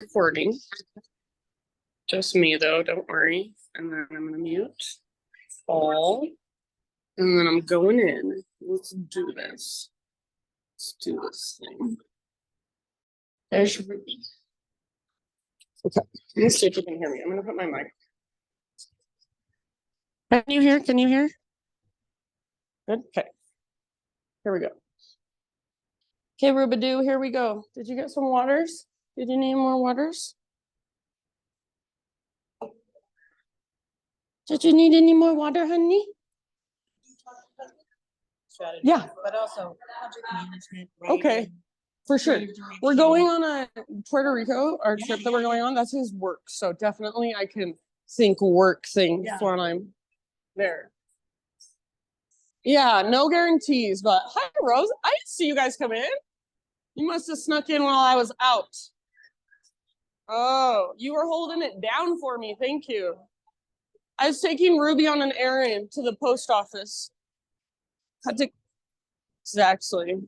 Recording. Just me though, don't worry. And then I'm gonna mute all. And then I'm going in. Let's do this. Let's do this thing. There's Ruby. Okay, let's see if you can hear me. I'm gonna put my mic. Can you hear? Can you hear? Good. Okay. Here we go. Okay, Rubadoo, here we go. Did you get some waters? Did you need more waters? Did you need any more water, honey? Strategy, yeah, but also project management. Okay, for sure. We're going on a Puerto Rico, our trip that we're going on. That's his work. So definitely I can think work things when I'm there. Yeah, no guarantees, but hi, Rose. I didn't see you guys come in. You must have snuck in while I was out. Oh, you were holding it down for me. Thank you. I was taking Ruby on an errand to the post office. Had to exactly.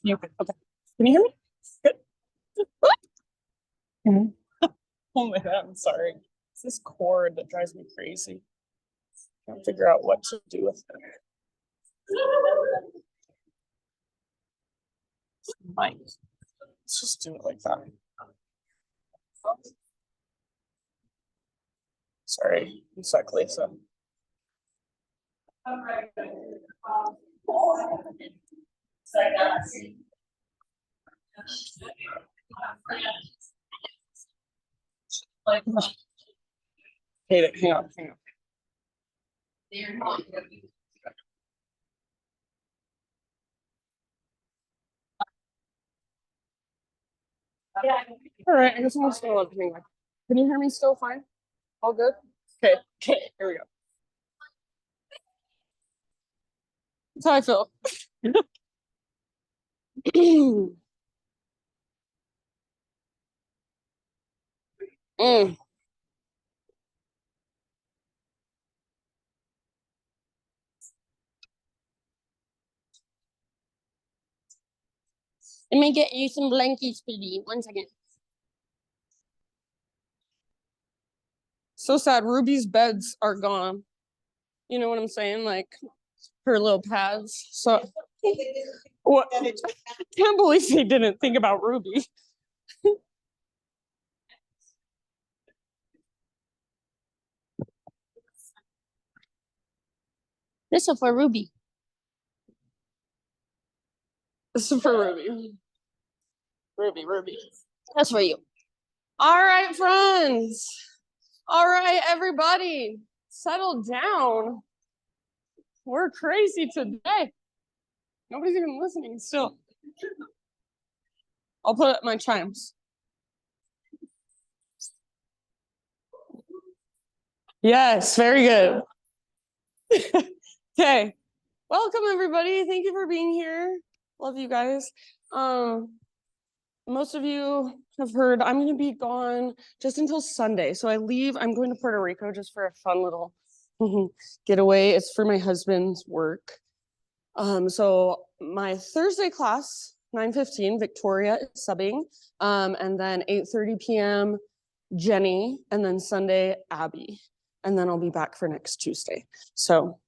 Okay. Can you hear me? Good. Oh my God, I'm sorry. It's this cord that drives me crazy. I can't figure out what to do with it. Mic. Let's just do it like that. Sorry, you suck, Lisa. Hey, hang on, hang on. All right, I guess I'm still up anyway. Can you hear me still fine? All good? Okay, okay, here we go. That's how I feel. mm. Let me get you some blankies, Speedy. 1 second. So sad. Ruby's beds are gone. You know what I'm saying? Like her little pads. So what? I can't believe they didn't think about Ruby. This is for Ruby. This is for Ruby. Ruby. That's for you. All right, friends. All right, everybody. Settle down. We're crazy today. Nobody's even listening still. I'll put up my chimes. Yes, very good. Okay. Welcome, everybody. Thank you for being here. Love you guys. Most of you have heard I'm going to be gone just until Sunday. So I'm going to Puerto Rico just for a fun little getaway. It's for my husband's work. So my Thursday class, 9:15, Victoria is subbing. And then 8:30 p.m., Jenny, and then Sunday, Abby. And then I'll be back for next Tuesday. So,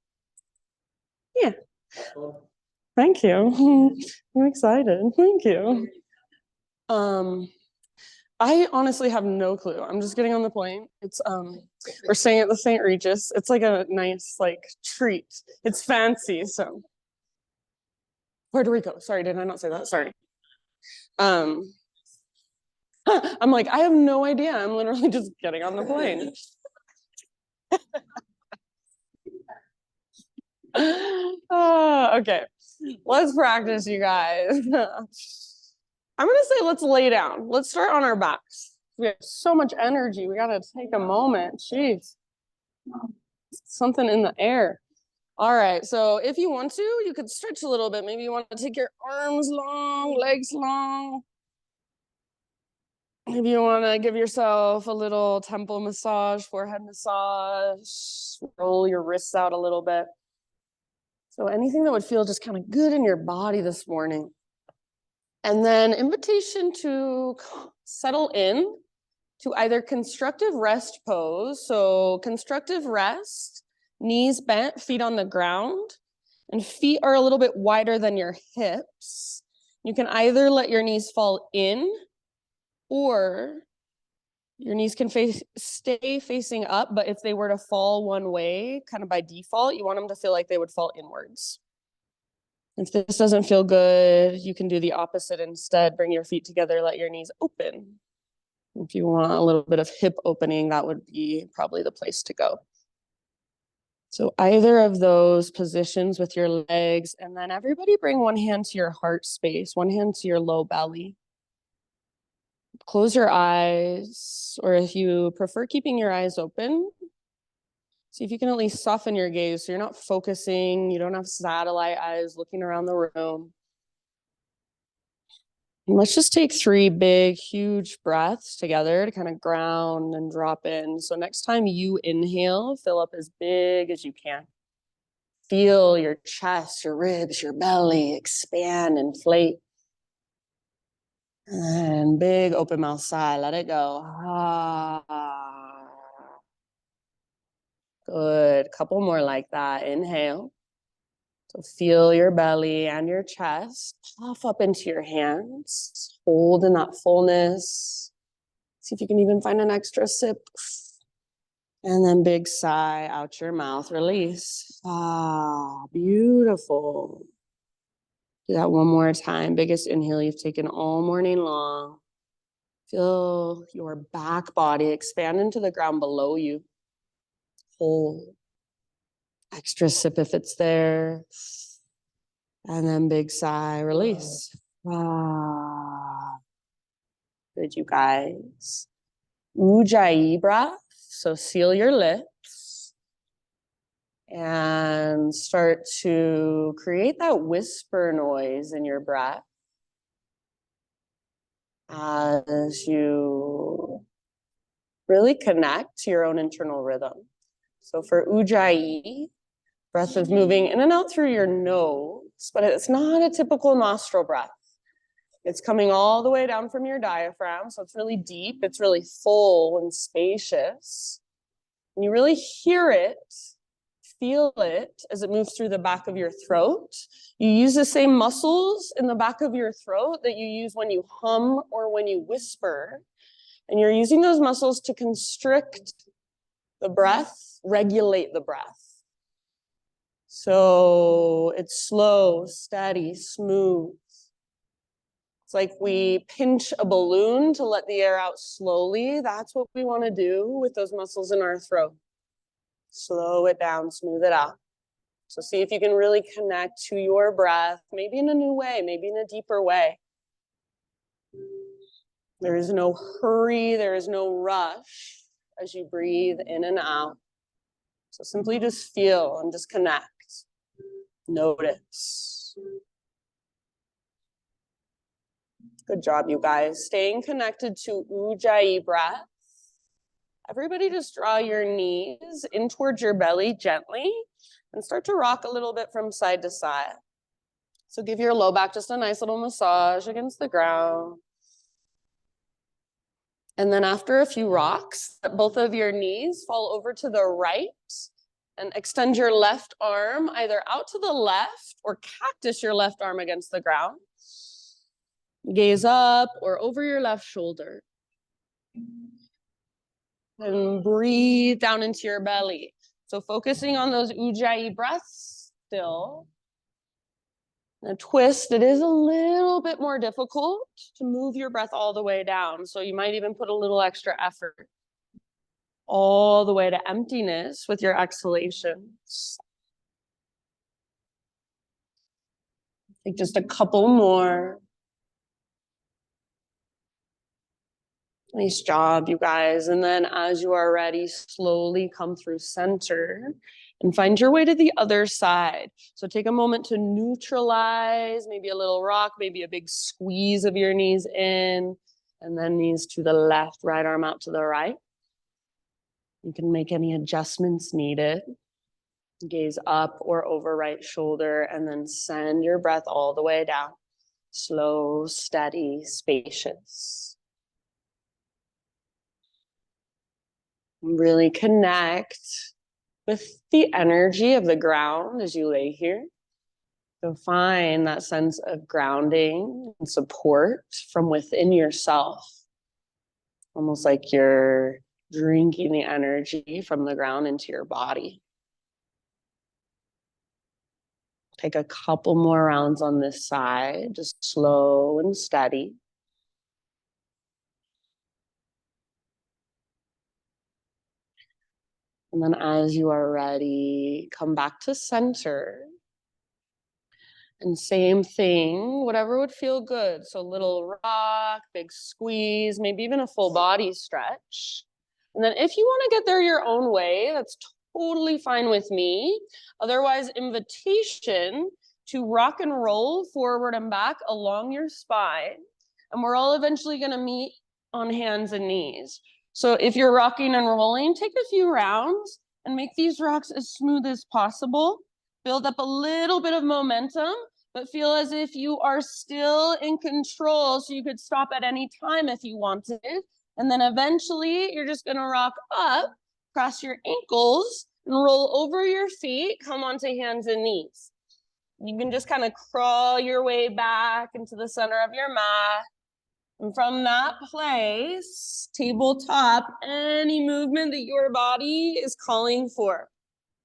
yeah. Thank you. I'm excited. Thank you. I honestly have no clue. I'm just getting on the plane. It's we're staying at the St. Regis. It's like a nice treat. It's fancy, so Puerto Rico. Sorry, did I not say that? Sorry. I'm like, I have no idea. I'm literally just getting on the plane. Okay, let's practice, you guys. I'm gonna say let's lay down. Let's start on our backs. We have so much energy. We gotta take a moment. Jeez, something in the air. All right, so if you want to, you could stretch a little bit. Maybe you want to take your arms long, legs long. Maybe you want to give yourself a little temple massage, forehead massage, roll your wrists out a little bit. So anything that would feel just kind of good in your body this morning. And then invitation to settle in to either constructive rest pose. So constructive rest, knees bent, feet on the ground, and feet are a little bit wider than your hips. You can either let your knees fall in, or your knees can stay facing up, but if they were to fall one way, kind of by default, you want them to feel like they would fall inwards. If this doesn't feel good, you can do the opposite instead. Bring your feet together, let your knees open. If you want a little bit of hip opening, that would be probably the place to go. So either of those positions with your legs, and then everybody bring one hand to your heart space, one hand to your low belly. Close your eyes, or if you prefer keeping your eyes open, see if you can at least soften your gaze so you're not focusing, you don't have satellite eyes looking around the room. And let's just take 3 big, huge breaths together to kind of ground and drop in. So next time you inhale, fill up as big as you can. Feel your chest, your ribs, your belly expand, inflate. And big open mouth sigh, let it go. Ah. Good, couple more like that. Inhale. So feel your belly and your chest puff up into your hands. Hold in that fullness. See if you can even find an extra sip. And then big sigh out your mouth, release. Ah, beautiful. Do that one more time. Biggest inhale you've taken all morning long. Feel your back body expand into the ground below you. Hold. Extra sip if it's there. And then big sigh, release. Ah. Good, you guys. Enjoiiiii breath. So seal your lips and start to create that whisper noise in your breath as you really connect to your own internal rhythm. So for enjoiiiii, breath is moving in and out through your nose, but it's not a typical nostril breath. It's coming all the way down from your diaphragm, so it's really deep, it's really full and spacious. And you really hear it, feel it as it moves through the back of your throat. You use the same muscles in the back of your throat that you use when you hum or when you whisper. And you're using those muscles to constrict the breath, regulate the breath. So it's slow, steady, smooth. It's like we pinch a balloon to let the air out slowly. That's what we want to do with those muscles in our throat. Slow it down, smooth it out. So see if you can really connect to your breath, maybe in a new way, maybe in a deeper way. There is no hurry, there is no rush as you breathe in and out. So simply just feel and just connect. Notice. Good job, you guys. Staying connected to enjoiiiii breath. Everybody just draw your knees in towards your belly gently and start to rock a little bit from side to side. So give your low back just a nice little massage against the ground. And then after a few rocks, both of your knees fall over to the right and extend your left arm either out to the left or cactus your left arm against the ground. Gaze up or over your left shoulder. And breathe down into your belly. So focusing on those enjoiiiii breaths still. A twist, it is a little bit more difficult to move your breath all the way down. So you might even put a little extra effort all the way to emptiness with your exhalations. Take just a couple more. Nice job, you guys. And then as you are ready, slowly come through center and find your way to the other side. So take a moment to neutralize, maybe a little rock, maybe a big squeeze of your knees in, And then knees to the left, right arm out to the right. You can make any adjustments needed. Gaze up or over right shoulder, and then send your breath all the way down. Slow, steady, spacious. Really connect with the energy of the ground as you lay here. So find that sense of grounding and support from within yourself. Almost like you're drinking the energy from the ground into your body. Take a couple more rounds on this side, just slow and steady. And then as you are ready, come back to center. And same thing, whatever would feel good. So little rock, big squeeze, maybe even a full body stretch. And then if you want to get there your own way, that's totally fine with me. Otherwise, invitation to rock and roll forward and back along your spine. And we're all eventually going to meet on hands and knees. So if you're rocking and rolling, take a few rounds and make these rocks as smooth as possible. Build up a little bit of momentum, but feel as if you are still in control, so you could stop at any time if you wanted. And then eventually you're just gonna rock up, cross your ankles, and roll over your feet, come onto hands and knees. You can just kind of crawl your way back into the center of your mat. And from that place, tabletop, any movement that your body is calling for.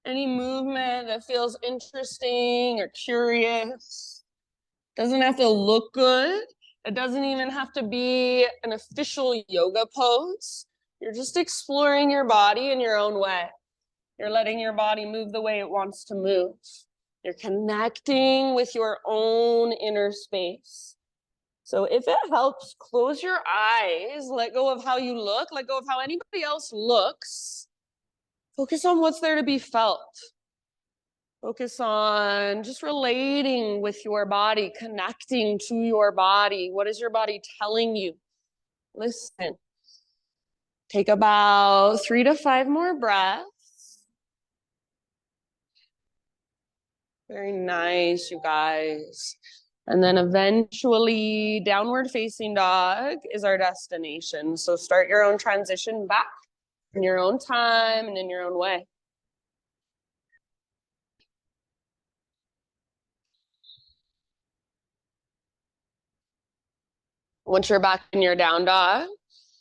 Any movement that feels interesting or curious. Doesn't have to look good. It doesn't even have to be an official yoga pose. You're just exploring your body in your own way. You're letting your body move the way it wants to move. You're connecting with your own inner space. So if it helps, close your eyes, let go of how you look, let go of how anybody else looks. Focus on what's there to be felt. Focus on just relating with your body, connecting to your body. What is your body telling you? Listen. Take about 3 to 5 more breaths. Very nice, you guys. And then eventually, downward facing dog is our destination. So start your own transition back in your own time and in your own way. Once you're back in your down dog,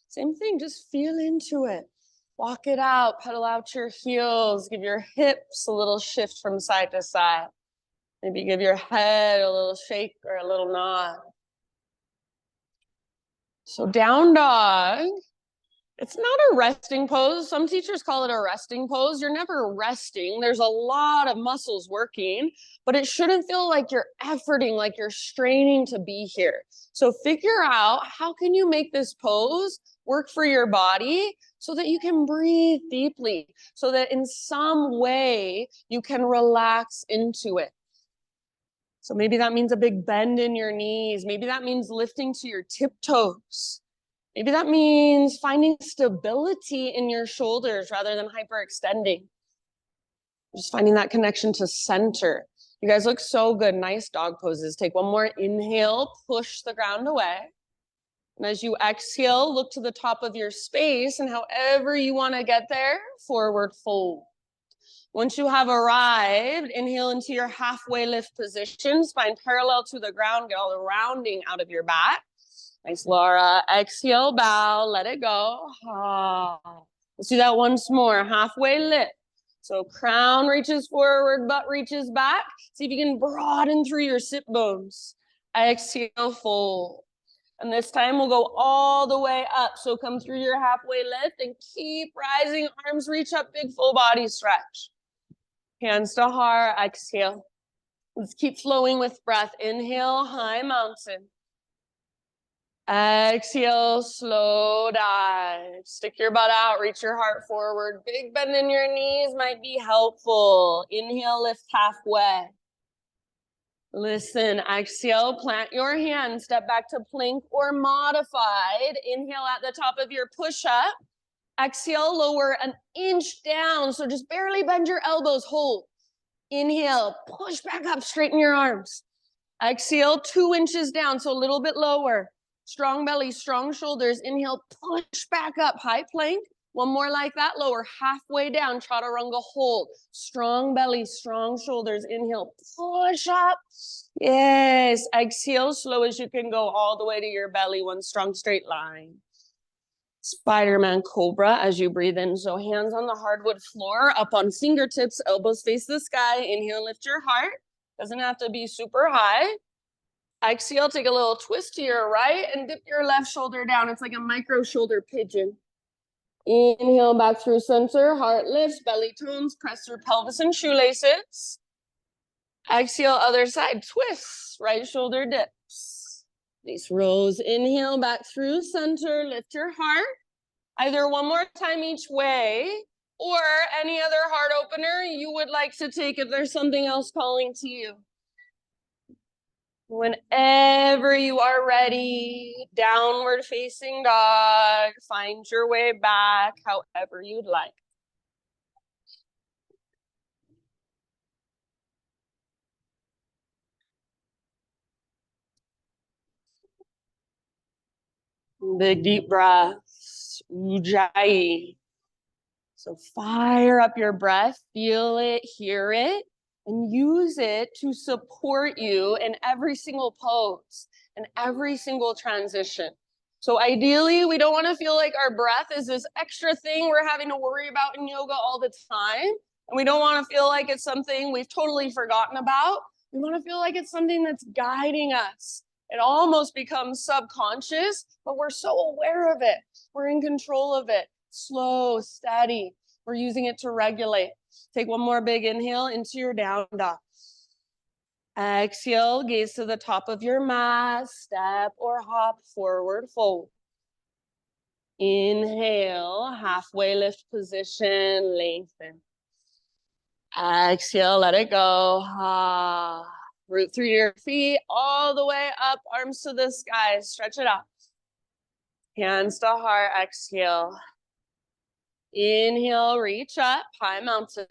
same thing, just feel into it. Walk it out, pedal out your heels, give your hips a little shift from side to side. Maybe give your head a little shake or a little nod. So down dog, it's not a resting pose. Some teachers call it a resting pose. You're never resting. There's a lot of muscles working, but it shouldn't feel like you're efforting, like you're straining to be here. So figure out how can you make this pose work for your body so that you can breathe deeply, so that in some way you can relax into it. So maybe that means a big bend in your knees. Maybe that means lifting to your tiptoes. Maybe that means finding stability in your shoulders rather than hyperextending. Just finding that connection to center. You guys look so good. Nice dog poses. Take one more inhale, push the ground away. And as you exhale, look to the top of your space, and however you want to get there, forward fold. Once you have arrived, inhale into your halfway lift position, spine parallel to the ground, get all the rounding out of your back. Nice, Laura. Exhale, bow, let it go. Ah. Let's do that once more. Halfway lift. So crown reaches forward, butt reaches back. See if you can broaden through your sit bones. Exhale, fold. And this time we'll go all the way up. So come through your halfway lift and keep rising. Arms reach up, big full body stretch. Hands to heart, exhale. Let's keep flowing with breath. Inhale, high mountain. Exhale, slow dive. Stick your butt out, reach your heart forward. Big bend in your knees might be helpful. Inhale, lift halfway. Listen, exhale, plant your hands, step back to plank or modified. Inhale at the top of your push-up. Exhale, lower an inch down. So just barely bend your elbows, hold. Inhale, push back up, straighten your arms. Exhale, 2 inches down, so a little bit lower. Strong belly, strong shoulders. Inhale, push back up, high plank. One more like that, lower, halfway down, chaturanga, hold. Strong belly, strong shoulders. Inhale, push up. Yes, exhale, slow as you can go all the way to your belly, one strong straight line. Spider-Man Cobra as you breathe in. So hands on the hardwood floor, up on fingertips, elbows face the sky. Inhale, lift your heart. Doesn't have to be super high. Exhale, take a little twist to your right and dip your left shoulder down. It's like a micro shoulder pigeon. Inhale back through center, heart lifts, belly tones, press through pelvis and shoelaces. Exhale, other side, twists, right shoulder dips. Nice rows. Inhale back through center, lift your heart. Either one more time each way, or any other heart opener you would like to take if there's something else calling to you. Whenever you are ready, downward facing dog, find your way back however you'd like. Big deep breaths, enjoiiiii. So fire up your breath, feel it, hear it, and use it to support you in every single pose and every single transition. So ideally, we don't want to feel like our breath is this extra thing we're having to worry about in yoga all the time. And we don't want to feel like it's something we've totally forgotten about. We want to feel like it's something that's guiding us. It almost becomes subconscious, but we're so aware of it. We're in control of it. Slow, steady. We're using it to regulate. Take one more big inhale into your down dog. Exhale, gaze to the top of your mat, step or hop forward, fold. Inhale, halfway lift position, lengthen. Exhale, let it go. Root through your feet all the way up, arms to the sky, stretch it out. Hands to heart, exhale. Inhale, reach up, high mountain.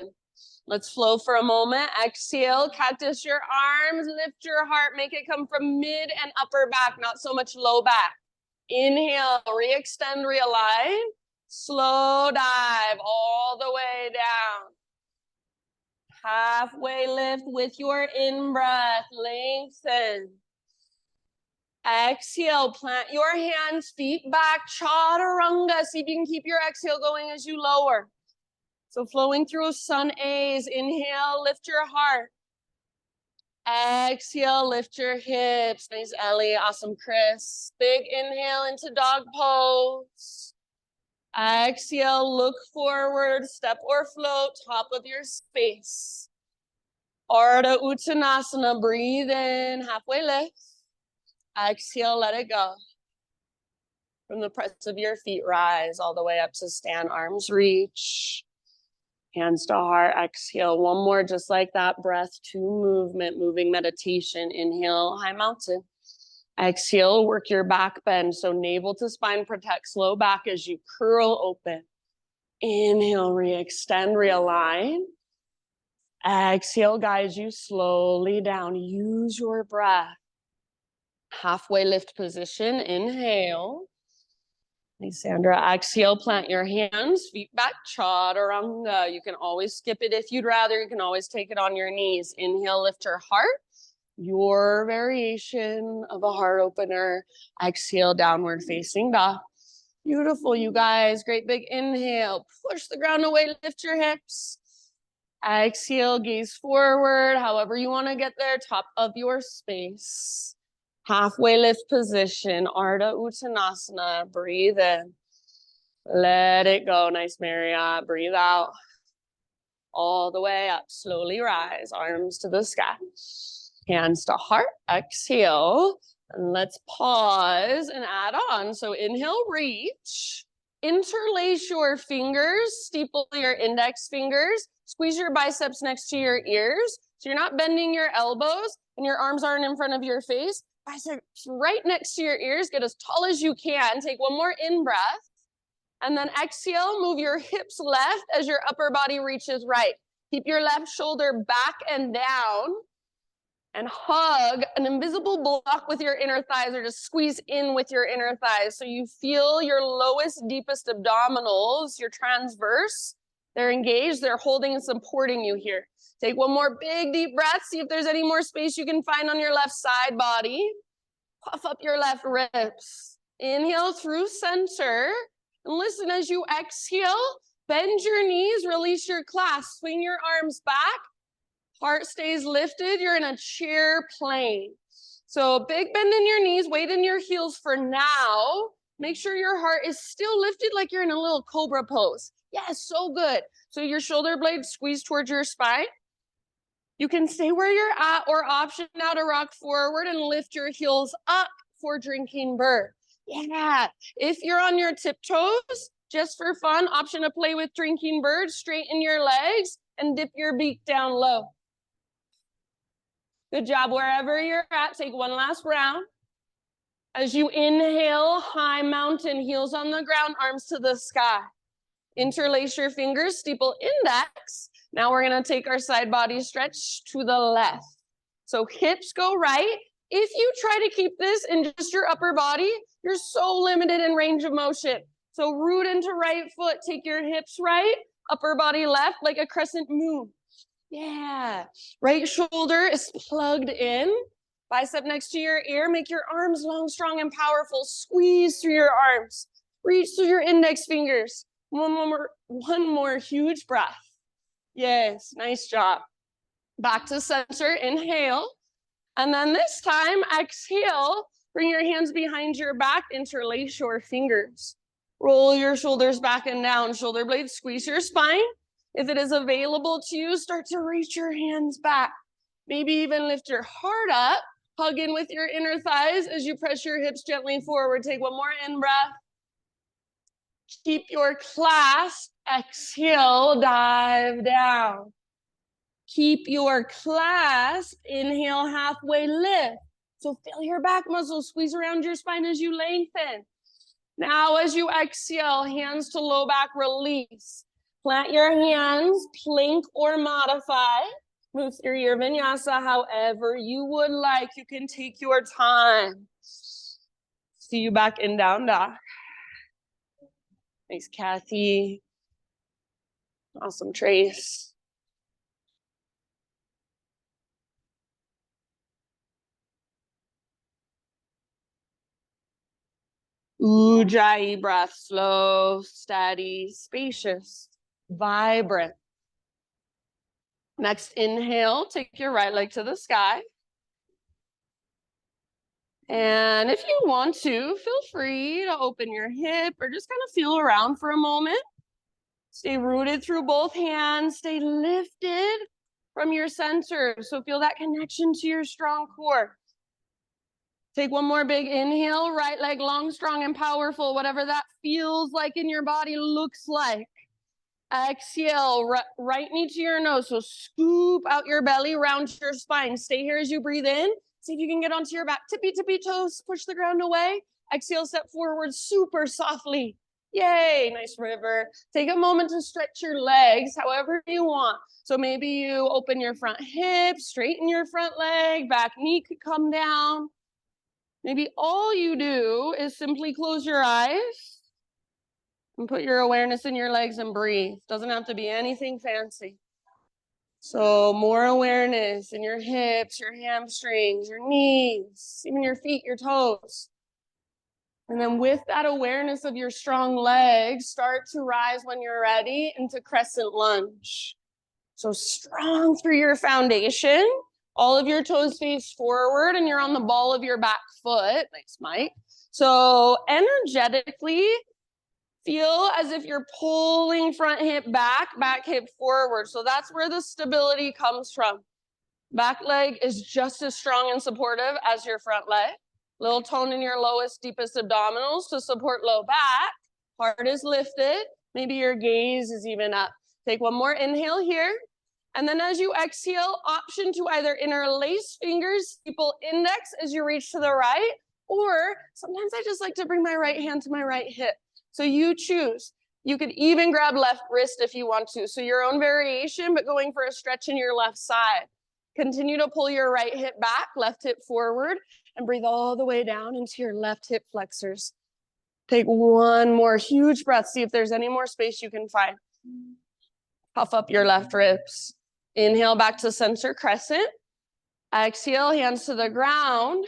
Let's flow for a moment. Exhale, cactus your arms, lift your heart, make it come from mid and upper back, not so much low back. Inhale, re-extend, realign. Slow dive all the way down. Halfway lift with your in-breath, lengthen. Exhale, plant your hands, feet back, chaturanga. See if you can keep your exhale going as you lower. So flowing through sun A's. Inhale, lift your heart. Exhale, lift your hips. Nice, Ellie. Awesome, Chris. Big inhale into dog pose. Exhale, look forward, step or float, top of your space. Ardha Uttanasana, breathe in, halfway lift. Exhale, let it go. From the press of your feet, rise all the way up to stand, arms reach. Hands to heart, exhale. One more, just like that, breath to movement, moving meditation. Inhale, high mountain. Exhale, work your back bend. So navel to spine protects low back as you curl open. Inhale, re-extend, realign. Exhale, guides you slowly down. Use your breath. Halfway lift position, inhale. Nice, Sandra. Exhale, plant your hands, feet back, chaturanga. You can always skip it if you'd rather. You can always take it on your knees. Inhale, lift your heart. Your variation of a heart opener. Exhale, downward facing dog. Beautiful, you guys. Great big inhale. Push the ground away, lift your hips. Exhale, gaze forward. However you want to get there, top of your space. Halfway lift position, Ardha Uttanasana. Breathe in. Let it go. Nice, Marriott. Breathe out. All the way up. Slowly rise. Arms to the sky. Hands to heart. Exhale. And let's pause and add on. So inhale, reach. Interlace your fingers. Steeple your index fingers. Squeeze your biceps next to your ears. So you're not bending your elbows. and your arms aren't in front of your face. Biceps right next to your ears. Get as tall as you can. Take one more in-breath. And then exhale, move your hips left as your upper body reaches right. Keep your left shoulder back and down. And hug an invisible block with your inner thighs, or just squeeze in with your inner thighs. So you feel your lowest, deepest abdominals, your transverse. They're engaged, they're holding and supporting you here. Take one more big, deep breath. See if there's any more space you can find on your left side body. Puff up your left ribs. Inhale through center. And listen as you exhale, bend your knees, release your clasp, swing your arms back. Heart stays lifted. You're in a chair plane. So big bend in your knees, weight in your heels for now. Make sure your heart is still lifted like you're in a little cobra pose. Yes, so good. So your shoulder blades squeeze towards your spine. You can stay where you're at or option now to rock forward and lift your heels up for drinking bird. Yeah, if you're on your tiptoes, just for fun, option to play with drinking bird, straighten your legs and dip your beak down low. Good job. Wherever you're at, take one last round. As you inhale, high mountain, heels on the ground, arms to the sky. Interlace your fingers, steeple index. Now we're going to take our side body stretch to the left. So hips go right. If you try to keep this in just your upper body, you're so limited in range of motion. So root into right foot, take your hips right, upper body left, like a crescent moon. Yeah, right shoulder is plugged in, bicep next to your ear. Make your arms long, strong, and powerful. Squeeze through your arms. Reach through your index fingers. One more huge breath. Yes, nice job. Back to center, inhale. And then this time, exhale. Bring your hands behind your back, interlace your fingers. Roll your shoulders back and down, shoulder blades, squeeze your spine. If it is available to you, start to reach your hands back. Maybe even lift your heart up. Hug in with your inner thighs as you press your hips gently forward. Take one more in-breath. Keep your clasp. Exhale, dive down. Keep your clasp. Inhale, halfway lift. So feel your back muscles. Squeeze around your spine as you lengthen. Now as you exhale, hands to low back, release. Plant your hands, plank or modify. Move through your vinyasa however you would like. You can take your time. See you back in down dog. Thanks, Kathy. Awesome, Trace. Enjoiiiii breath, slow, steady, spacious, vibrant. Next inhale, take your right leg to the sky. And if you want to, feel free to open your hip or just kind of feel around for a moment. Stay rooted through both hands. Stay lifted from your center. So feel that connection to your strong core. Take one more big inhale, right leg long, strong, and powerful, whatever that feels like in your body, looks like. Exhale, right knee to your nose. So scoop out your belly, round your spine. Stay here as you breathe in. See if you can get onto your back. Tippy, tippy toes, push the ground away. Exhale, step forward super softly. Yay, nice river. Take a moment to stretch your legs however you want. So maybe you open your front hip, straighten your front leg, back knee could come down. Maybe all you do is simply close your eyes and put your awareness in your legs and breathe. Doesn't have to be anything fancy. So more awareness in your hips, your hamstrings, your knees, even your feet, your toes. And then with that awareness of your strong legs, start to rise when you're ready into crescent lunge. So strong through your foundation. All of your toes face forward and you're on the ball of your back foot. Nice, Mike. So energetically, feel as if you're pulling front hip back, back hip forward. So that's where the stability comes from. Back leg is just as strong and supportive as your front leg. Little tone in your lowest, deepest abdominals to support low back. Heart is lifted. Maybe your gaze is even up. Take one more inhale here. And then as you exhale, option to either interlace fingers, steeple index as you reach to the right, or sometimes I just like to bring my right hand to my right hip. So you choose. You could even grab left wrist if you want to. So your own variation, but going for a stretch in your left side. Continue to pull your right hip back, left hip forward, and breathe all the way down into your left hip flexors. Take one more huge breath. See if there's any more space you can find. Puff up your left ribs. Inhale back to center crescent. Exhale, hands to the ground.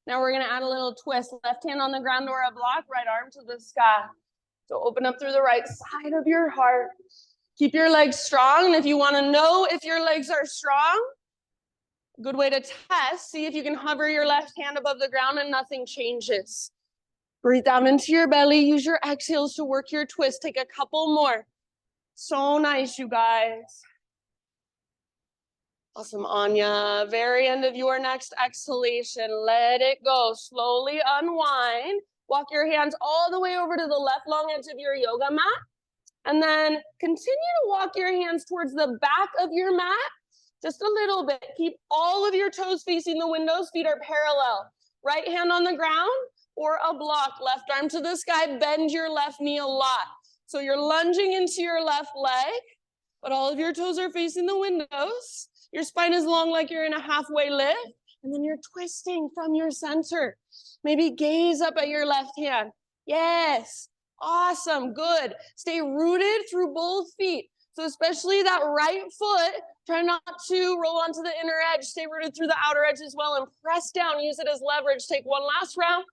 Now we're going to add a little twist. Left hand on the ground or a block, right arm to the sky. So open up through the right side of your heart. Keep your legs strong. And if you want to know if your legs are strong, a good way to test, see if you can hover your left hand above the ground and nothing changes. Breathe down into your belly. Use your exhales to work your twist. Take a couple more. So nice, you guys. Awesome, Anya. Very end of your next exhalation. Let it go. Slowly unwind. Walk your hands all the way over to the left long edge of your yoga mat. And then continue to walk your hands towards the back of your mat. Just a little bit. Keep all of your toes facing the windows. Feet are parallel. Right hand on the ground or a block. Left arm to the sky. Bend your left knee a lot. So you're lunging into your left leg, but all of your toes are facing the windows. Your spine is long like you're in a halfway lift, and then you're twisting from your center. Maybe gaze up at your left hand. Yes, awesome, good. Stay rooted through both feet. So especially that right foot, try not to roll onto the inner edge. Stay rooted through the outer edge as well and press down. Use it as leverage. Take one last round.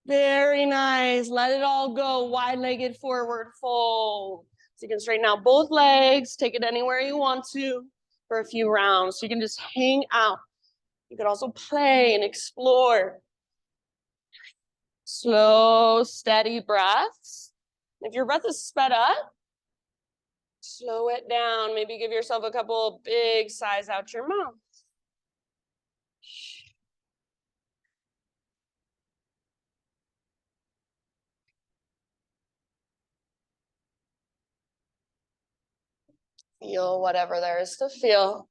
Very nice. Let it all go. Wide-legged forward fold. So you can straighten out both legs. Take it anywhere you want to for a few rounds. So you can just hang out. You could also play and explore. Slow, steady breaths. If your breath is sped up, slow it down. Maybe give yourself a couple big sighs out your mouth. Feel whatever there is to feel.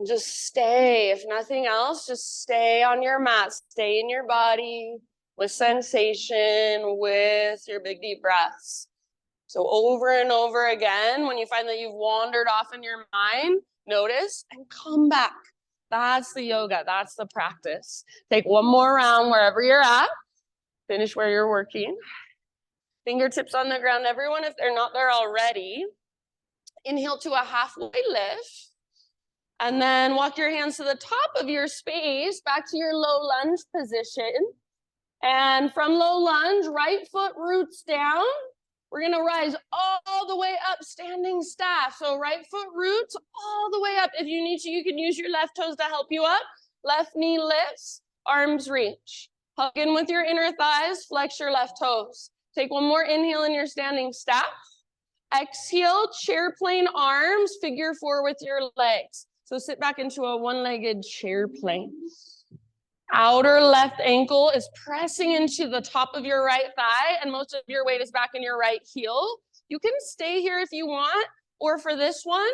Just stay. If nothing else, just stay on your mat. Stay in your body with sensation, with your big deep breaths. So over and over again, when you find that you've wandered off in your mind, notice and come back. That's the yoga. That's the practice. Take one more round wherever you're at. Finish where you're working. Fingertips on the ground, everyone, if they're not there already. Inhale to a halfway lift. And then walk your hands to the top of your space, back to your low lunge position. And from low lunge, right foot roots down. We're going to rise all the way up, standing staff. So right foot roots all the way up. If you need to, you can use your left toes to help you up. Left knee lifts, arms reach. Hug in with your inner thighs, flex your left toes. Take one more inhale in your standing staff. Exhale, chair plane arms, figure four with your legs. So sit back into a one-legged chair plane. Outer left ankle is pressing into the top of your right thigh, and most of your weight is back in your right heel. You can stay here if you want, or for this one,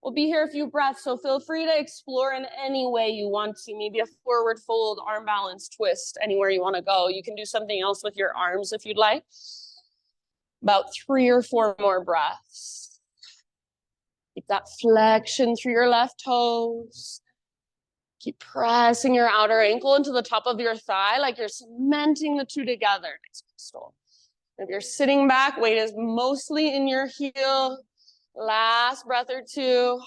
we'll be here a few breaths, so feel free to explore in any way you want to. Maybe a forward fold, arm balance twist, anywhere you want to go. You can do something else with your arms if you'd like. About 3 or 4 more breaths. Keep that flexion through your left toes. Keep pressing your outer ankle into the top of your thigh like you're cementing the two together. Nice, Crystal. If you're sitting back, weight is mostly in your heel. Last breath or two.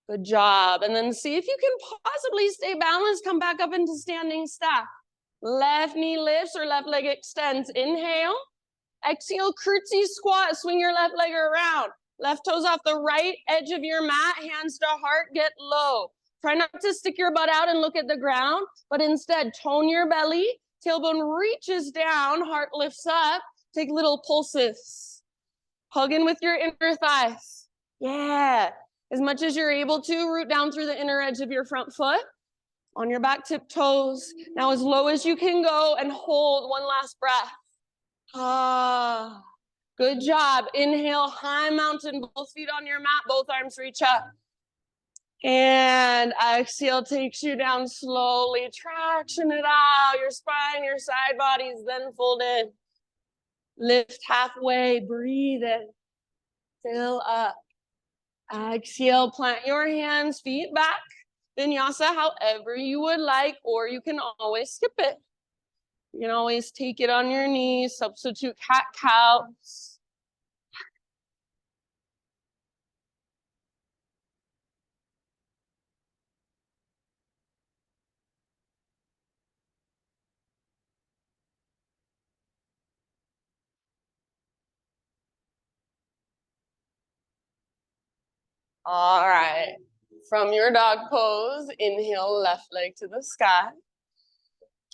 Good job. And then see if you can possibly stay balanced. Come back up into standing staff. Left knee lifts or left leg extends. Inhale. Exhale, curtsy squat. Swing your left leg around. Left toes off the right edge of your mat. Hands to heart. Get low. Try not to stick your butt out and look at the ground, but instead tone your belly. Tailbone reaches down. Heart lifts up. Take little pulses. Hug in with your inner thighs. Yeah. As much as you're able to, root down through the inner edge of your front foot. On your back tip toes. Now as low as you can go and hold one last breath. Ah, Good job. Inhale, high mountain, both feet on your mat, both arms reach up. And exhale takes you down slowly. Traction it out. Your spine, your side bodies, then fold in. Lift halfway, breathe in. Fill up. Exhale, plant your hands, feet back. Vinyasa however you would like, or you can always skip it. You can always take it on your knees, substitute cat-cow. All right. From your dog pose, inhale, left leg to the sky.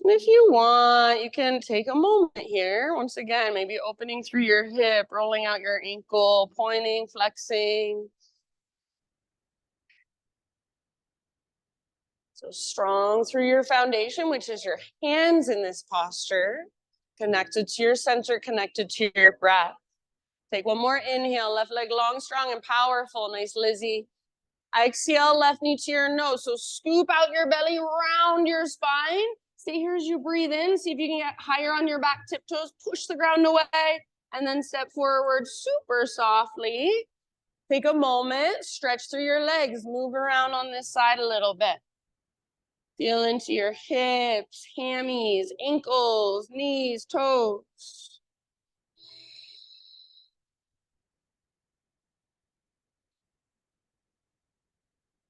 And if you want, you can take a moment here. Once again, maybe opening through your hip, rolling out your ankle, pointing, flexing. So strong through your foundation, which is your hands in this posture, connected to your center, connected to your breath. Take one more inhale, left leg long, strong, and powerful. Nice, Lizzie. Exhale, left knee to your nose. So scoop out your belly, round your spine. Stay here as you breathe in. See if you can get higher on your back tiptoes. Push the ground away. And then step forward super softly. Take a moment. Stretch through your legs. Move around on this side a little bit. Feel into your hips, hammies, ankles, knees, toes.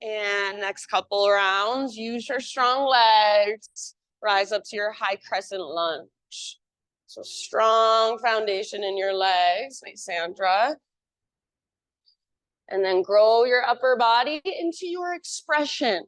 And next couple rounds, use your strong legs. Rise up to your high crescent lunge. So strong foundation in your legs. Nice, Sandra. And then grow your upper body into your expression.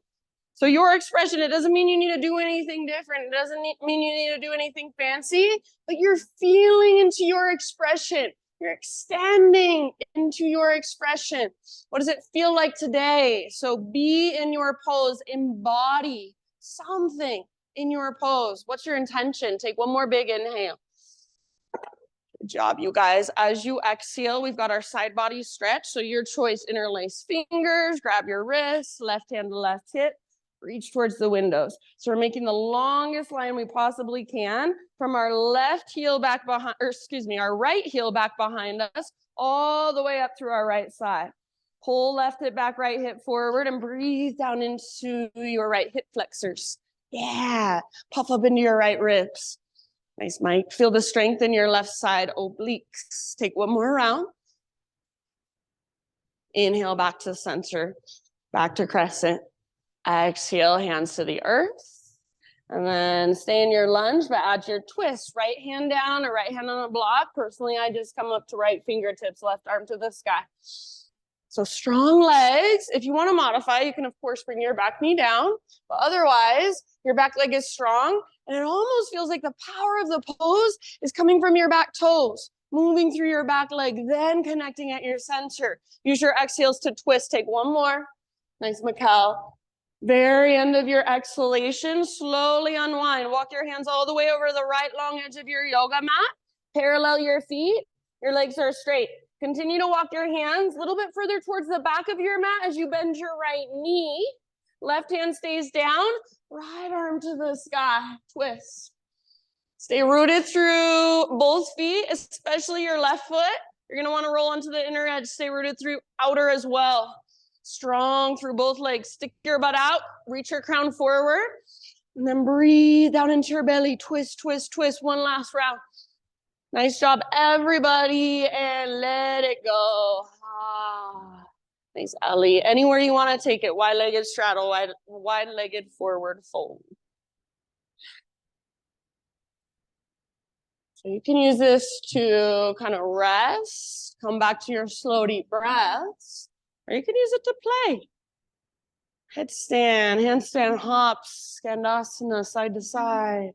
So your expression, it doesn't mean you need to do anything different. It doesn't mean you need to do anything fancy, but you're feeling into your expression. You're extending into your expression. What does it feel like today? So be in your pose, embody something in your pose. What's your intention? Take one more big inhale. Good job, you guys. As you exhale, we've got our side body stretch. So your choice, interlace fingers, grab your wrists, left hand to left hip. Reach towards the windows. So we're making the longest line we possibly can from our left heel back behind, or excuse me, our right heel back behind us, all the way up through our right side. Pull left hip back, right hip forward, and breathe down into your right hip flexors. Yeah, puff up into your right ribs. Nice, Mike. Feel the strength in your left side obliques. Take one more round. Inhale back to center, back to crescent. Exhale, hands to the earth. And then stay in your lunge, but add your twist. Right hand down or right hand on a block. Personally, I just come up to right fingertips, left arm to the sky. So strong legs. If you want to modify, you can, of course, bring your back knee down. But otherwise, your back leg is strong. And it almost feels like the power of the pose is coming from your back toes, moving through your back leg, then connecting at your center. Use your exhales to twist. Take one more. Nice, Mikkel. Very end of your exhalation, slowly unwind. Walk your hands all the way over the right long edge of your yoga mat. Parallel your feet. Your legs are straight. Continue to walk your hands a little bit further towards the back of your mat as you bend your right knee. Left hand stays down. Right arm to the sky. Twist. Stay rooted through both feet, especially your left foot. You're going to want to roll onto the inner edge. Stay rooted through outer as well. Strong through both legs. Stick your butt out. Reach your crown forward. And then breathe down into your belly. Twist, twist, twist. One last round. Nice job, everybody. And let it go. Ah. Nice, Ellie. Anywhere you want to take it. Wide-legged straddle. Wide-legged forward fold. So you can use this to kind of rest. Come back to your slow, deep breaths. Or you can use it to play. Headstand, handstand hops, Skandasana, side to side.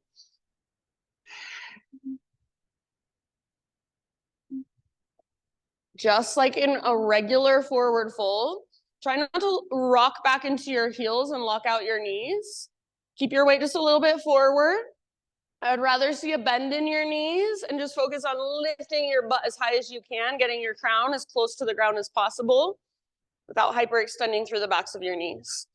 Just like in a regular forward fold, try not to rock back into your heels and lock out your knees. Keep your weight just a little bit forward. I would rather see a bend in your knees and just focus on lifting your butt as high as you can, getting your crown as close to the ground as possible without hyperextending through the backs of your knees.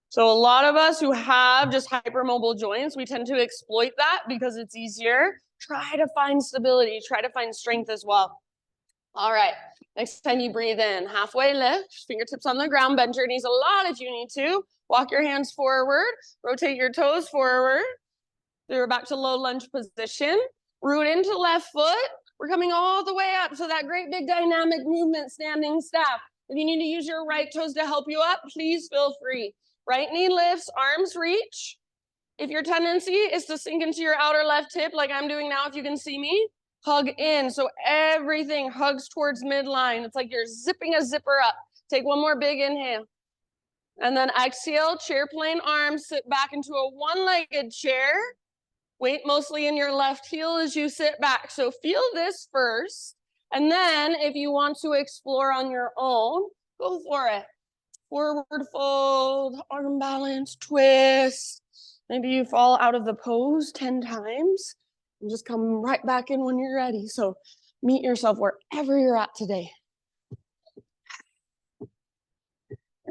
So a lot of us who have just hypermobile joints, we tend to exploit that because it's easier. Try to find stability, try to find strength as well. All right, next time you breathe in, halfway lift, fingertips on the ground, bend your knees a lot if you need to. Walk your hands forward, rotate your toes forward. We're back to low lunge position. Root into left foot. We're coming all the way up. So that great big dynamic movement, standing staff. If you need to use your right toes to help you up, please feel free. Right knee lifts, arms reach. If your tendency is to sink into your outer left hip, like I'm doing now, if you can see me, hug in. So everything hugs towards midline. It's like you're zipping a zipper up. Take one more big inhale. And then exhale, chair plane arms, sit back into a one-legged chair. Weight mostly in your left heel as you sit back. So feel this first. And then if you want to explore on your own, go for it. Forward fold, arm balance, twist. Maybe you fall out of the pose 10 times and just come right back in when you're ready. So meet yourself wherever you're at today.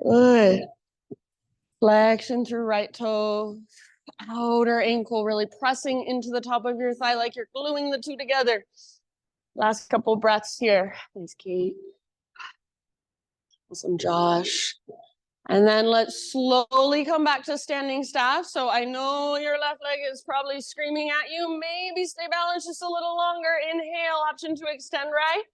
Good. Flexion through right toe. Outer ankle really pressing into the top of your thigh like you're gluing the two together. Last couple breaths here. Thanks, Kate. Awesome, Josh. And then let's slowly come back to standing staff. So I know your left leg is probably screaming at you. Maybe stay balanced just a little longer. Inhale, option to extend right.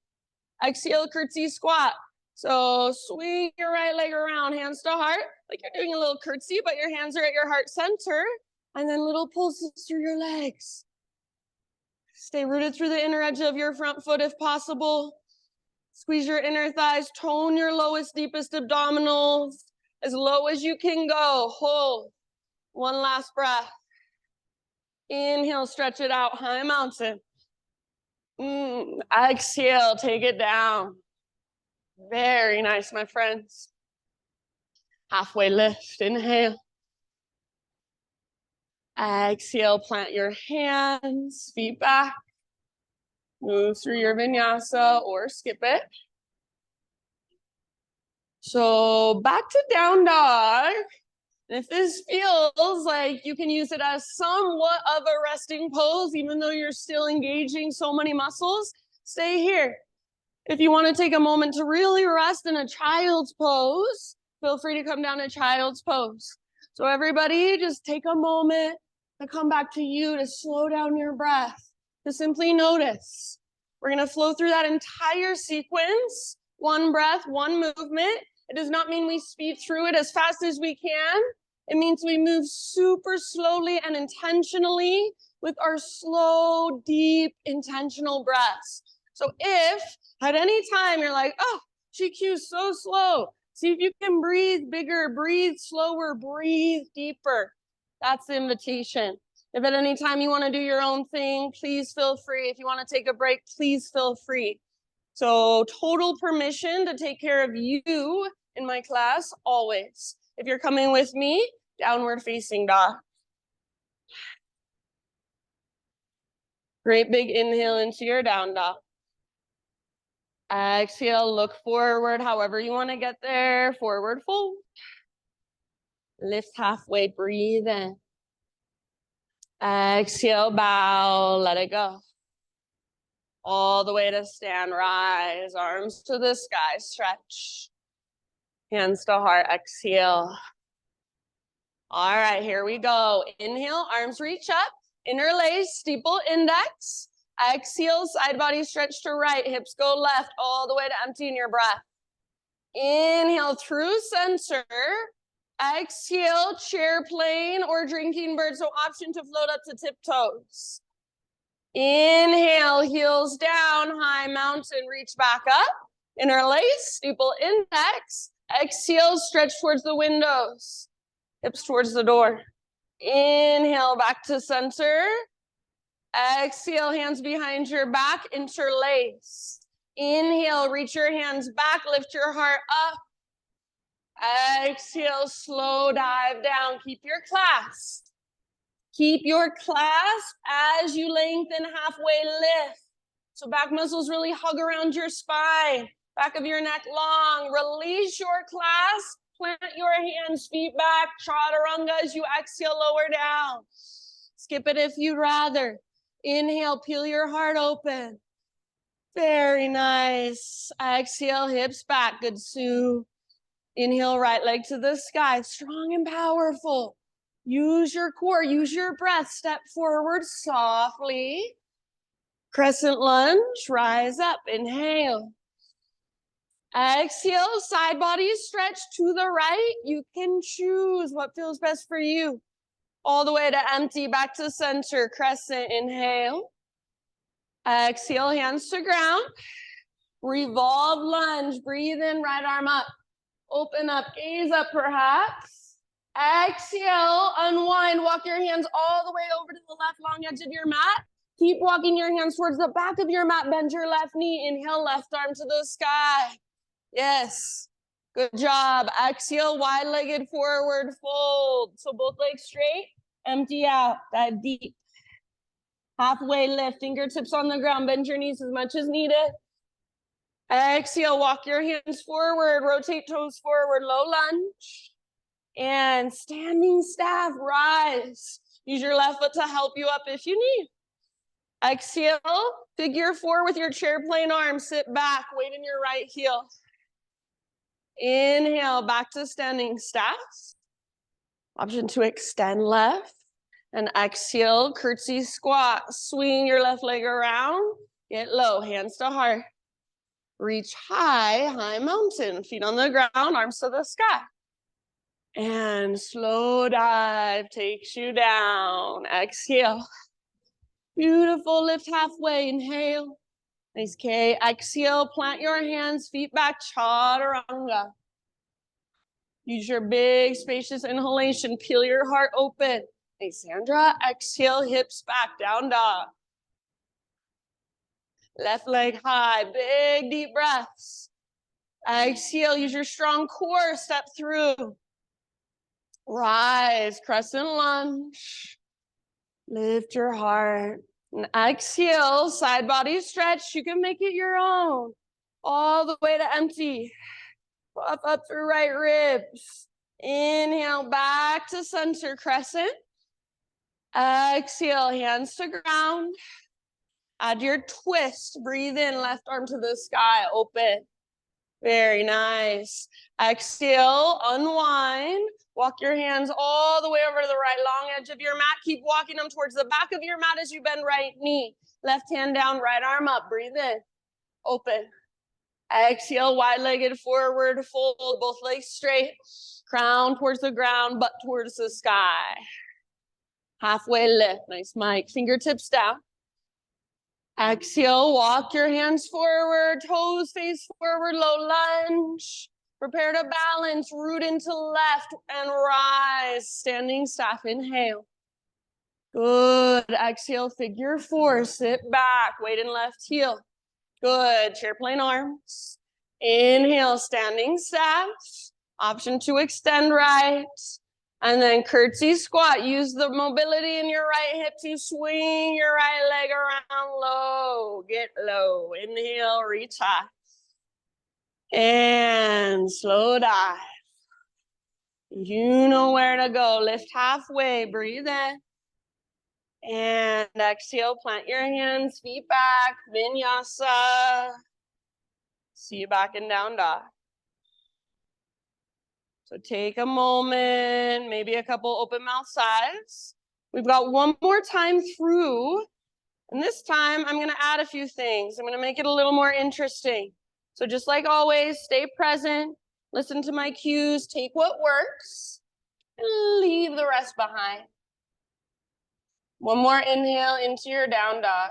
Exhale, curtsy squat. So swing your right leg around, hands to heart, like you're doing a little curtsy, but your hands are at your heart center. And then little pulses through your legs. Stay rooted through the inner edge of your front foot if possible. Squeeze your inner thighs, tone your lowest, deepest abdominals. As low as you can go, hold. One last breath. Inhale, stretch it out, high mountain. Exhale, take it down. Very nice, my friends. Halfway lift, inhale. Exhale, plant your hands, feet back. Move through your vinyasa or skip it. So back to down dog. If this feels like you can use it as somewhat of a resting pose, even though you're still engaging so many muscles, stay here. If you want to take a moment to really rest in a child's pose, feel free to come down to child's pose. So everybody, just take a moment to come back to you, to slow down your breath, to simply notice. We're going to flow through that entire sequence, one breath, one movement. It does not mean we speed through it as fast as we can. It means we move super slowly and intentionally with our slow, deep, intentional breaths. So if at any time you're like, oh, GQ's so slow, see if you can breathe bigger, breathe slower, breathe deeper. That's the invitation. If at any time you want to do your own thing, please feel free. If you want to take a break, please feel free. So total permission to take care of you in my class, always. If you're coming with me, downward facing dog. Great big inhale into your down dog. Exhale, look forward, however you want to get there. Forward fold. Lift halfway, breathe in. Exhale, bow, let it go. All the way to stand, rise, arms to the sky, stretch. Hands to heart, exhale. All right, here we go. Inhale, arms reach up, interlace, steeple index. Exhale, side body stretch to right, hips go left, all the way to emptying your breath. Inhale through center. Exhale, chair plane or drinking bird, so option to float up to tiptoes. Inhale, heels down, high mountain, reach back up. Interlace, steeple index. Exhale, stretch towards the windows. Hips towards the door. Inhale, back to center. Exhale, hands behind your back, interlace. Inhale, reach your hands back, lift your heart up. Exhale, slow dive down, keep your class. Keep your clasp as you lengthen halfway lift. So back muscles really hug around your spine. Back of your neck long. Release your clasp. Plant your hands, feet back. Chaturanga as you exhale, lower down. Skip it if you'd rather. Inhale, peel your heart open. Very nice. Exhale, hips back. Good, Sue. Inhale, right leg to the sky. Strong and powerful. Use your core, use your breath. Step forward softly. Crescent lunge, rise up. Inhale. Exhale, side body stretch to the right. You can choose what feels best for you. All the way to empty, back to center. Crescent, inhale. Exhale, hands to ground. Revolve lunge, breathe in, right arm up. Open up, gaze up perhaps. Exhale, unwind, walk your hands all the way over to the left long edge of your mat. Keep walking your hands towards the back of your mat, bend your left knee, inhale, left arm to the sky. Yes, good job. Exhale, wide-legged forward fold. So both legs straight, empty out, dive deep. Halfway lift, fingertips on the ground, bend your knees as much as needed. Exhale, walk your hands forward, rotate toes forward, low lunge. And standing staff, rise. Use your left foot to help you up if you need. Exhale, figure four with your chair plane arms, sit back, weight in your right heel. Inhale, back to standing staff. Option to extend left. And exhale, curtsy squat. Swing your left leg around. Get low, hands to heart. Reach high, high mountain. Feet on the ground, arms to the sky. And slow dive takes you down. Exhale. Beautiful, lift halfway, inhale. Nice, K. Exhale, plant your hands, feet back, chaturanga. Use your big, spacious inhalation. Peel your heart open. Nice, Sandra. Exhale, hips back, down dog. Left leg high, big, deep breaths. Exhale, use your strong core, step through. Rise, crescent lunge. Lift your heart. And exhale, side body stretch. You can make it your own. All the way to empty. Puff up through right ribs. Inhale, back to center, crescent. Exhale, hands to ground. Add your twist. Breathe in, left arm to the sky, open. Very nice. Exhale, unwind. Walk your hands all the way over to the right long edge of your mat. Keep walking them towards the back of your mat as you bend right knee. Left hand down, right arm up. Breathe in. Open. Exhale, wide-legged forward fold. Both legs straight. Crown towards the ground, butt towards the sky. Halfway lift. Nice, Mike. Fingertips down. Exhale, walk your hands forward. Toes face forward, low lunge. Prepare to balance, root into left and rise. Standing staff, inhale. Good, exhale, figure four, sit back, weight in left heel. Good, chair plane arms. Inhale, standing staff. Option to extend right. And then curtsy squat. Use the mobility in your right hip to swing your right leg around low. Get low, inhale, reach high. And slow dive. You know where to go. Lift halfway, breathe in. And exhale, plant your hands, feet back, vinyasa. See you back in down dog. So take a moment, maybe a couple open mouth sighs. We've got one more time through. And this time I'm gonna add a few things. I'm gonna make it a little more interesting. So just like always, stay present, listen to my cues, take what works, and leave the rest behind. One more inhale into your down dog.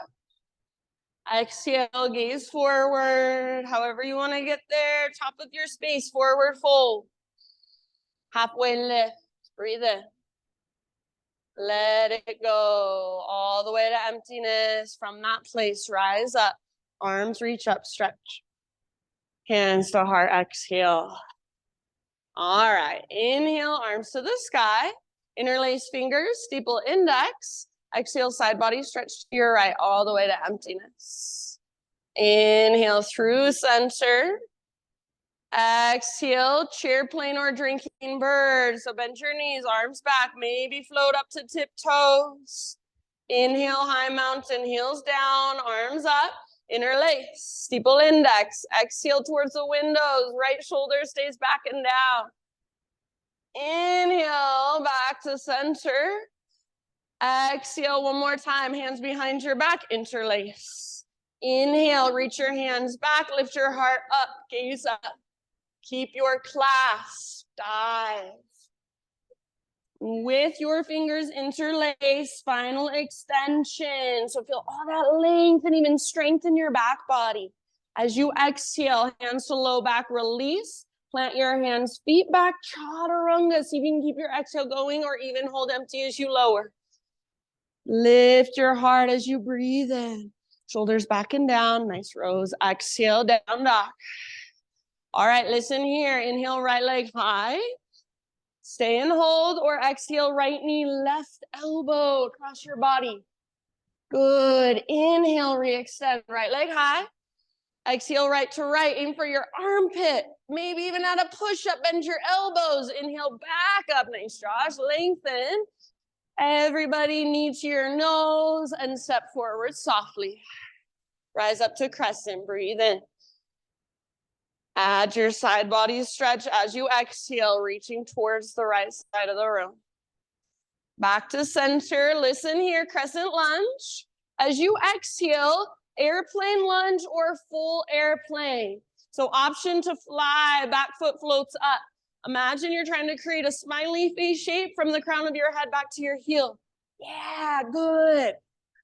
Exhale, gaze forward, however you wanna get there, top of your space, forward fold. Halfway lift, breathe in. Let it go all the way to emptiness. From that place, rise up, arms reach up, stretch. Hands to heart, exhale. All right, inhale, arms to the sky. Interlace fingers, steeple index. Exhale, side body stretch to your right all the way to emptiness. Inhale through center. Exhale, chair plane or drinking bird. So bend your knees, arms back, maybe float up to tiptoes. Inhale, high mountain, heels down, arms up. Interlace, steeple index. Exhale towards the windows, right shoulder stays back and down. Inhale, back to center. Exhale one more time, hands behind your back, interlace. Inhale, reach your hands back, lift your heart up, gaze up. Keep your clasp, dive. With your fingers interlace, spinal extension. So feel all that length and even strength in your back body. As you exhale, hands to low back, release. Plant your hands, feet back, chaturanga. See if you can keep your exhale going or even hold empty as you lower. Lift your heart as you breathe in. Shoulders back and down, nice rows. Exhale, down dog. All right, listen here. Inhale, right leg high. Stay and hold, or exhale, right knee, left elbow across your body. Good. Inhale, re-extend, right leg high. Exhale, right to right. Aim for your armpit. Maybe even add a push-up, bend your elbows. Inhale, back up. Nice, Josh. Lengthen. Everybody knee to your nose and step forward softly. Rise up to crescent. Breathe in. Add your side body stretch as you exhale, reaching towards the right side of the room. Back to center. Listen here, crescent lunge. As you exhale, airplane lunge or full airplane. So option to fly, back foot floats up. Imagine you're trying to create a smiley face shape from the crown of your head back to your heel. Yeah, good.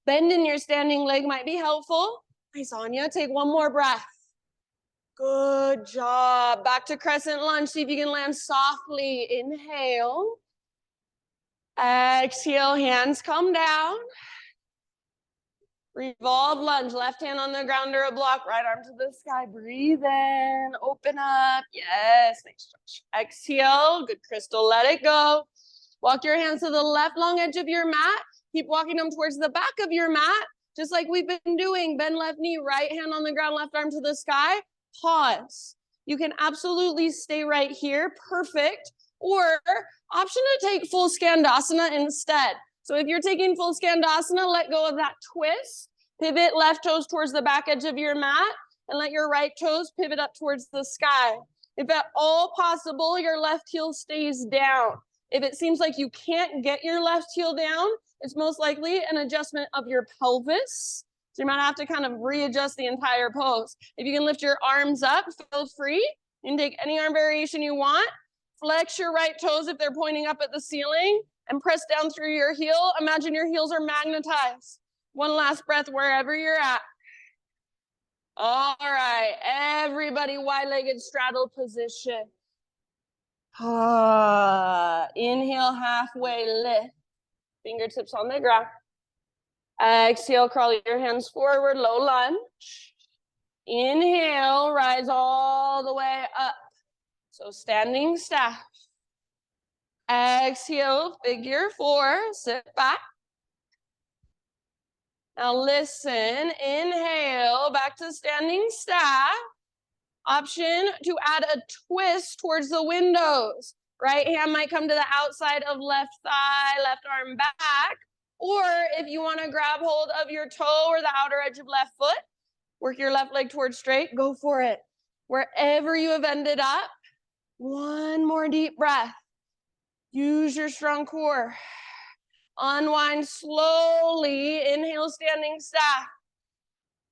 Bend in your standing leg might be helpful. Nice, Anya. Take one more breath. Good job. Back to crescent lunge. See if you can land softly. Inhale. Exhale, hands come down. Revolve lunge, left hand on the ground or a block, right arm to the sky. Breathe in, open up. Yes, nice stretch. Exhale, good Crystal, let it go. Walk your hands to the left long edge of your mat. Keep walking them towards the back of your mat, just like we've been doing. Bend left knee, right hand on the ground, left arm to the sky. Pause. You can absolutely stay right here, perfect. Or option to take full Skandasana instead. So if you're taking full Skandasana, let go of that twist. Pivot left toes towards the back edge of your mat and let your right toes pivot up towards the sky. If at all possible, your left heel stays down. If it seems like you can't get your left heel down, it's most likely an adjustment of your pelvis. So you might have to kind of readjust the entire pose. If you can lift your arms up, feel free. You can take any arm variation you want. Flex your right toes if they're pointing up at the ceiling and press down through your heel. Imagine your heels are magnetized. One last breath wherever you're at. All right, everybody, wide-legged straddle position. Inhale, halfway lift. Fingertips on the ground. Exhale, crawl your hands forward, low lunge. Inhale, rise all the way up. So standing staff. Exhale, figure four, sit back. Now listen, inhale, back to standing staff. Option to add a twist towards the windows. Right hand might come to the outside of left thigh, left arm back. Or if you want to grab hold of your toe or the outer edge of left foot, work your left leg towards straight, go for it. Wherever you have ended up, one more deep breath. Use your strong core. Unwind slowly. Inhale, standing staff.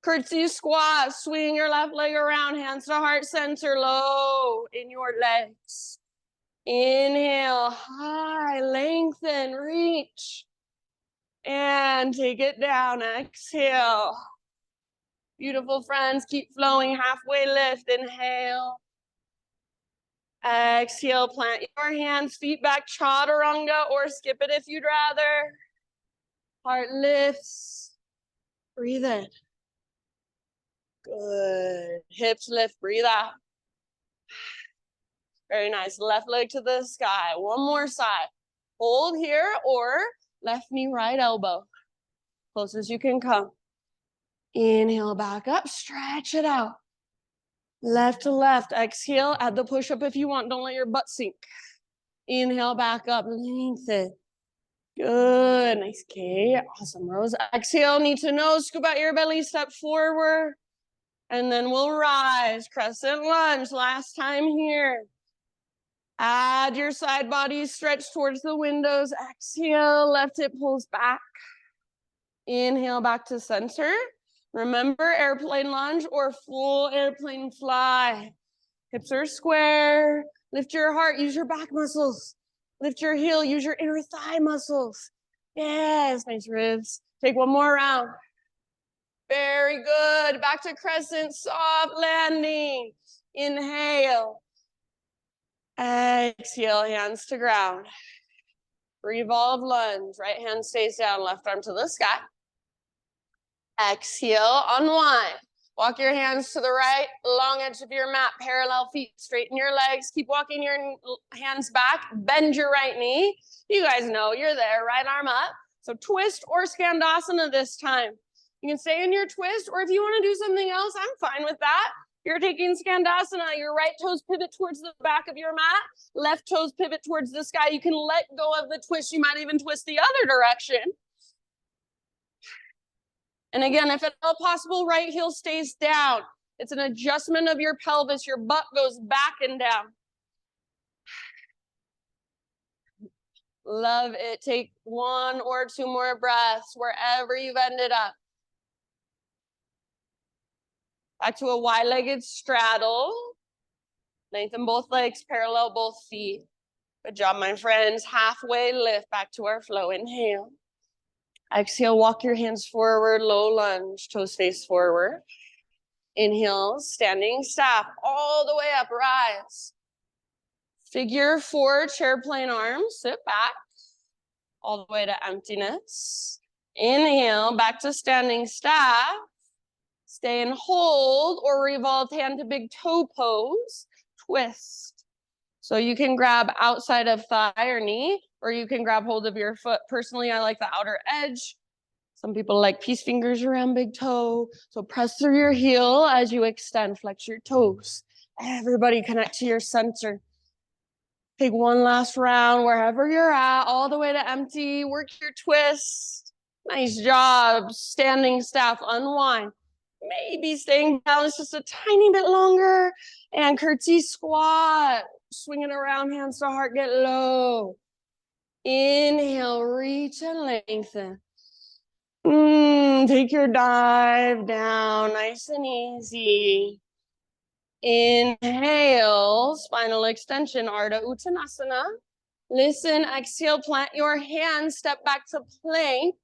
Curtsy squat. Swing your left leg around. Hands to heart center. Low in your legs. Inhale, high, lengthen, reach. And take it down. Exhale. Beautiful friends. Keep flowing. Halfway lift. Inhale. Exhale, plant your hands, feet back, chaturanga, or skip it if you'd rather. Heart lifts. Breathe in. Good. Hips lift, breathe out. Very nice. Left leg to the sky. One more side. Hold here, or left knee, right elbow. Close as you can come. Inhale back up, stretch it out. Left to left, exhale, add the push-up if you want. Don't let your butt sink. Inhale back up, lengthen. Good, nice, okay, awesome, Rose. Exhale, knee to nose, scoop out your belly, step forward. And then we'll rise, crescent lunge, last time here. Add your side body stretch towards the windows. Exhale, left hip pulls back. Inhale back to center. Remember, airplane lunge or full airplane fly. Hips are square. Lift your heart, use your back muscles. Lift your heel, use your inner thigh muscles. Yes, nice ribs. Take one more round. Very good. Back to crescent, soft landing. Inhale. Exhale, hands to ground. Revolve lunge. Right hand stays down, left arm to the sky. Exhale, unwind. Walk your hands to the right, long edge of your mat, parallel feet, straighten your legs, keep walking your hands back, bend your right knee. You guys know you're there, right arm up. So twist or skandasana this time. You can stay in your twist, or if you want to do something else, I'm fine with that. You're taking skandasana, your right toes pivot towards the back of your mat, left toes pivot towards the sky. You can let go of the twist. You might even twist the other direction. And again, if at all possible, right heel stays down. It's an adjustment of your pelvis. Your butt goes back and down. Love it. Take one or two more breaths wherever you've ended up. Back to a wide-legged straddle. Lengthen both legs, parallel both feet. Good job, my friends. Halfway lift back to our flow. Inhale. Exhale, walk your hands forward, low lunge, toes face forward. Inhale, standing staff, all the way up, rise. Figure four, chair plane arms, sit back, all the way to emptiness. Inhale, back to standing staff. Stay and hold, or revolve hand to big toe pose, twist. So you can grab outside of thigh or knee, or you can grab hold of your foot. Personally, I like the outer edge. Some people like peace fingers around big toe. So press through your heel as you extend, flex your toes. Everybody connect to your center. Take one last round wherever you're at, all the way to empty. Work your twist. Nice job. Standing staff, unwind. Maybe staying balanced just a tiny bit longer. And curtsy squat. Swing it around, hands to heart, get low. Inhale, reach and lengthen. Take your dive down, nice and easy. Inhale, spinal extension, Ardha Uttanasana. Listen, exhale, plant your hands, step back to plank.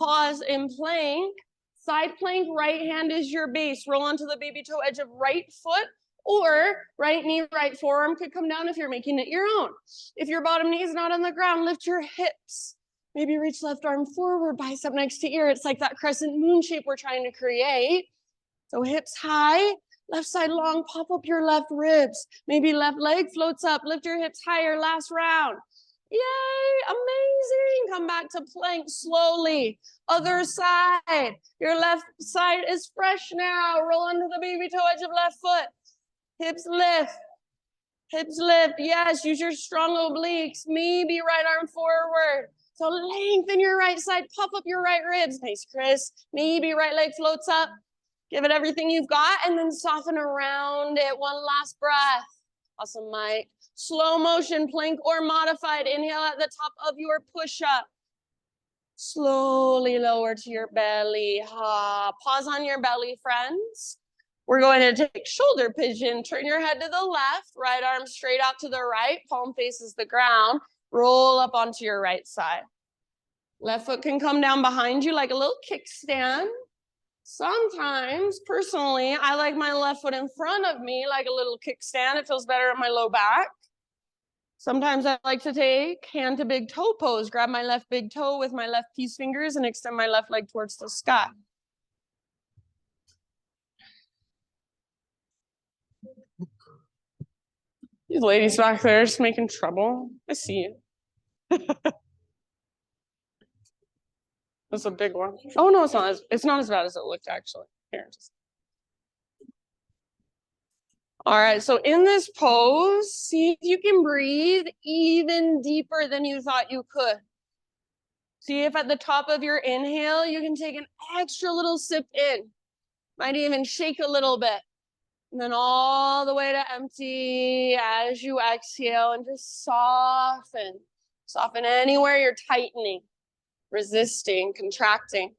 Pause in plank. Side plank, right hand is your base. Roll onto the baby toe edge of right foot, or right knee, right forearm could come down if you're making it your own. If your bottom knee is not on the ground, lift your hips. Maybe reach left arm forward, bicep next to ear. It's like that crescent moon shape we're trying to create. So hips high, left side long, pop up your left ribs. Maybe left leg floats up, lift your hips higher, last round. Yay, amazing. Come back to plank slowly. Other side. Your left side is fresh now. Roll onto the baby toe edge of left foot. Hips lift. Hips lift. Yes, use your strong obliques. Maybe right arm forward. So lengthen your right side. Puff up your right ribs. Nice, Chris. Maybe right leg floats up. Give it everything you've got, and then soften around it. One last breath. Awesome, Mike. Slow motion, plank or modified. Inhale at the top of your push-up. Slowly lower to your belly. Pause on your belly, friends. We're going to take shoulder pigeon. Turn your head to the left. Right arm straight out to the right. Palm faces the ground. Roll up onto your right side. Left foot can come down behind you like a little kickstand. Sometimes, personally, I like my left foot in front of me like a little kickstand. It feels better on my low back. Sometimes I like to take hand to big toe pose, grab my left big toe with my left peace fingers and extend my left leg towards the sky. These ladies back there just making trouble. I see you. That's a big one. Oh no, it's not as bad as it looked actually. Here, just. All right, so in this pose, see if you can breathe even deeper than you thought you could. See if at the top of your inhale, you can take an extra little sip in. Might even shake a little bit. And then all the way to empty as you exhale, and just soften. Soften anywhere you're tightening, resisting, contracting.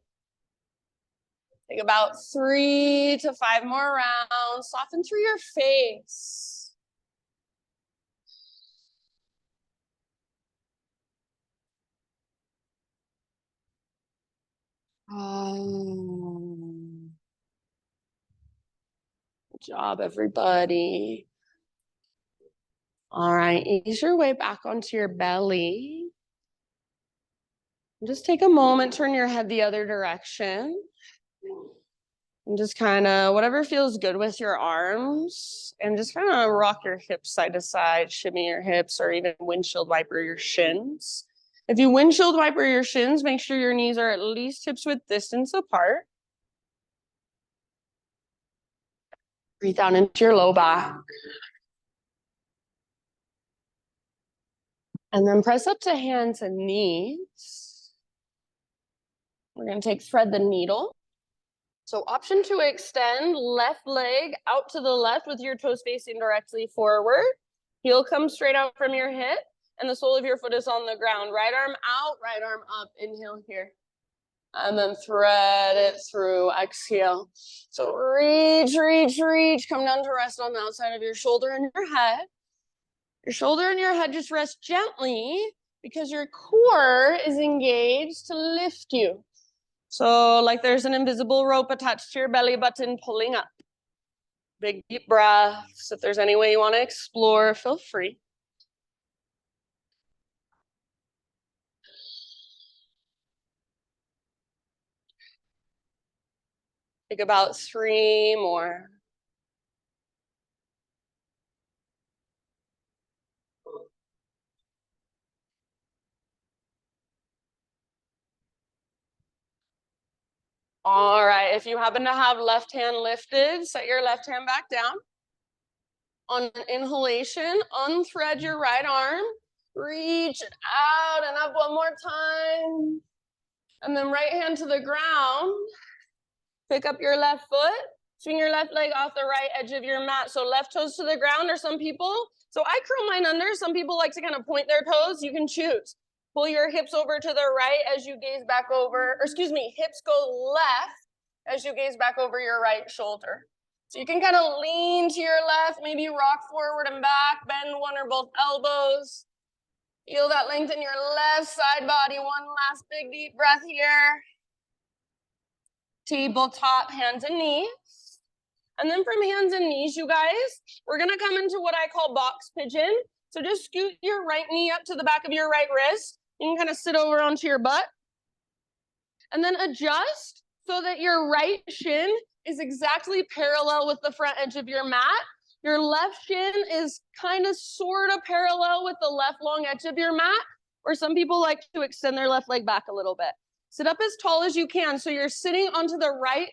Take about 3 to 5 more rounds. Soften through your face. Good job, everybody. All right, ease your way back onto your belly. And just take a moment, turn your head the other direction. And just kind of whatever feels good with your arms. And just kind of rock your hips side to side, shimmy your hips, or even windshield wiper your shins. If you windshield wiper your shins, make sure your knees are at least hips width distance apart. Breathe down into your low back. And then press up to hands and knees. We're going to take thread the needle. So option 2, extend left leg out to the left with your toes facing directly forward. Heel comes straight out from your hip and the sole of your foot is on the ground. Right arm out, right arm up. Inhale here. And then thread it through. Exhale. So reach, reach, reach. Come down to rest on the outside of your shoulder and your head. Your shoulder and your head just rest gently because your core is engaged to lift you. So like there's an invisible rope attached to your belly button pulling up. Big deep breaths. If there's any way you want to explore, feel free. Take about 3 more. All right, if you happen to have left hand lifted, set your left hand back down. On an inhalation, unthread your right arm, reach it out and up one more time. And then right hand to the ground. Pick up your left foot, swing your left leg off the right edge of your mat. So left toes to the ground, or some people, so I curl mine under. Some people like to kind of point their toes. You can choose. Pull your hips over to the right as you gaze back over, or excuse me, hips go left as you gaze back over your right shoulder. So you can kind of lean to your left, maybe rock forward and back, bend one or both elbows. Feel that length in your left side body. One last big deep breath here. Tabletop, hands and knees. And then from hands and knees, you guys, we're gonna come into what I call box pigeon. So just scoot your right knee up to the back of your right wrist. You can kind of sit over onto your butt. And then adjust so that your right shin is exactly parallel with the front edge of your mat. Your left shin is kind of sort of parallel with the left long edge of your mat, or some people like to extend their left leg back a little bit. Sit up as tall as you can. So you're sitting onto the right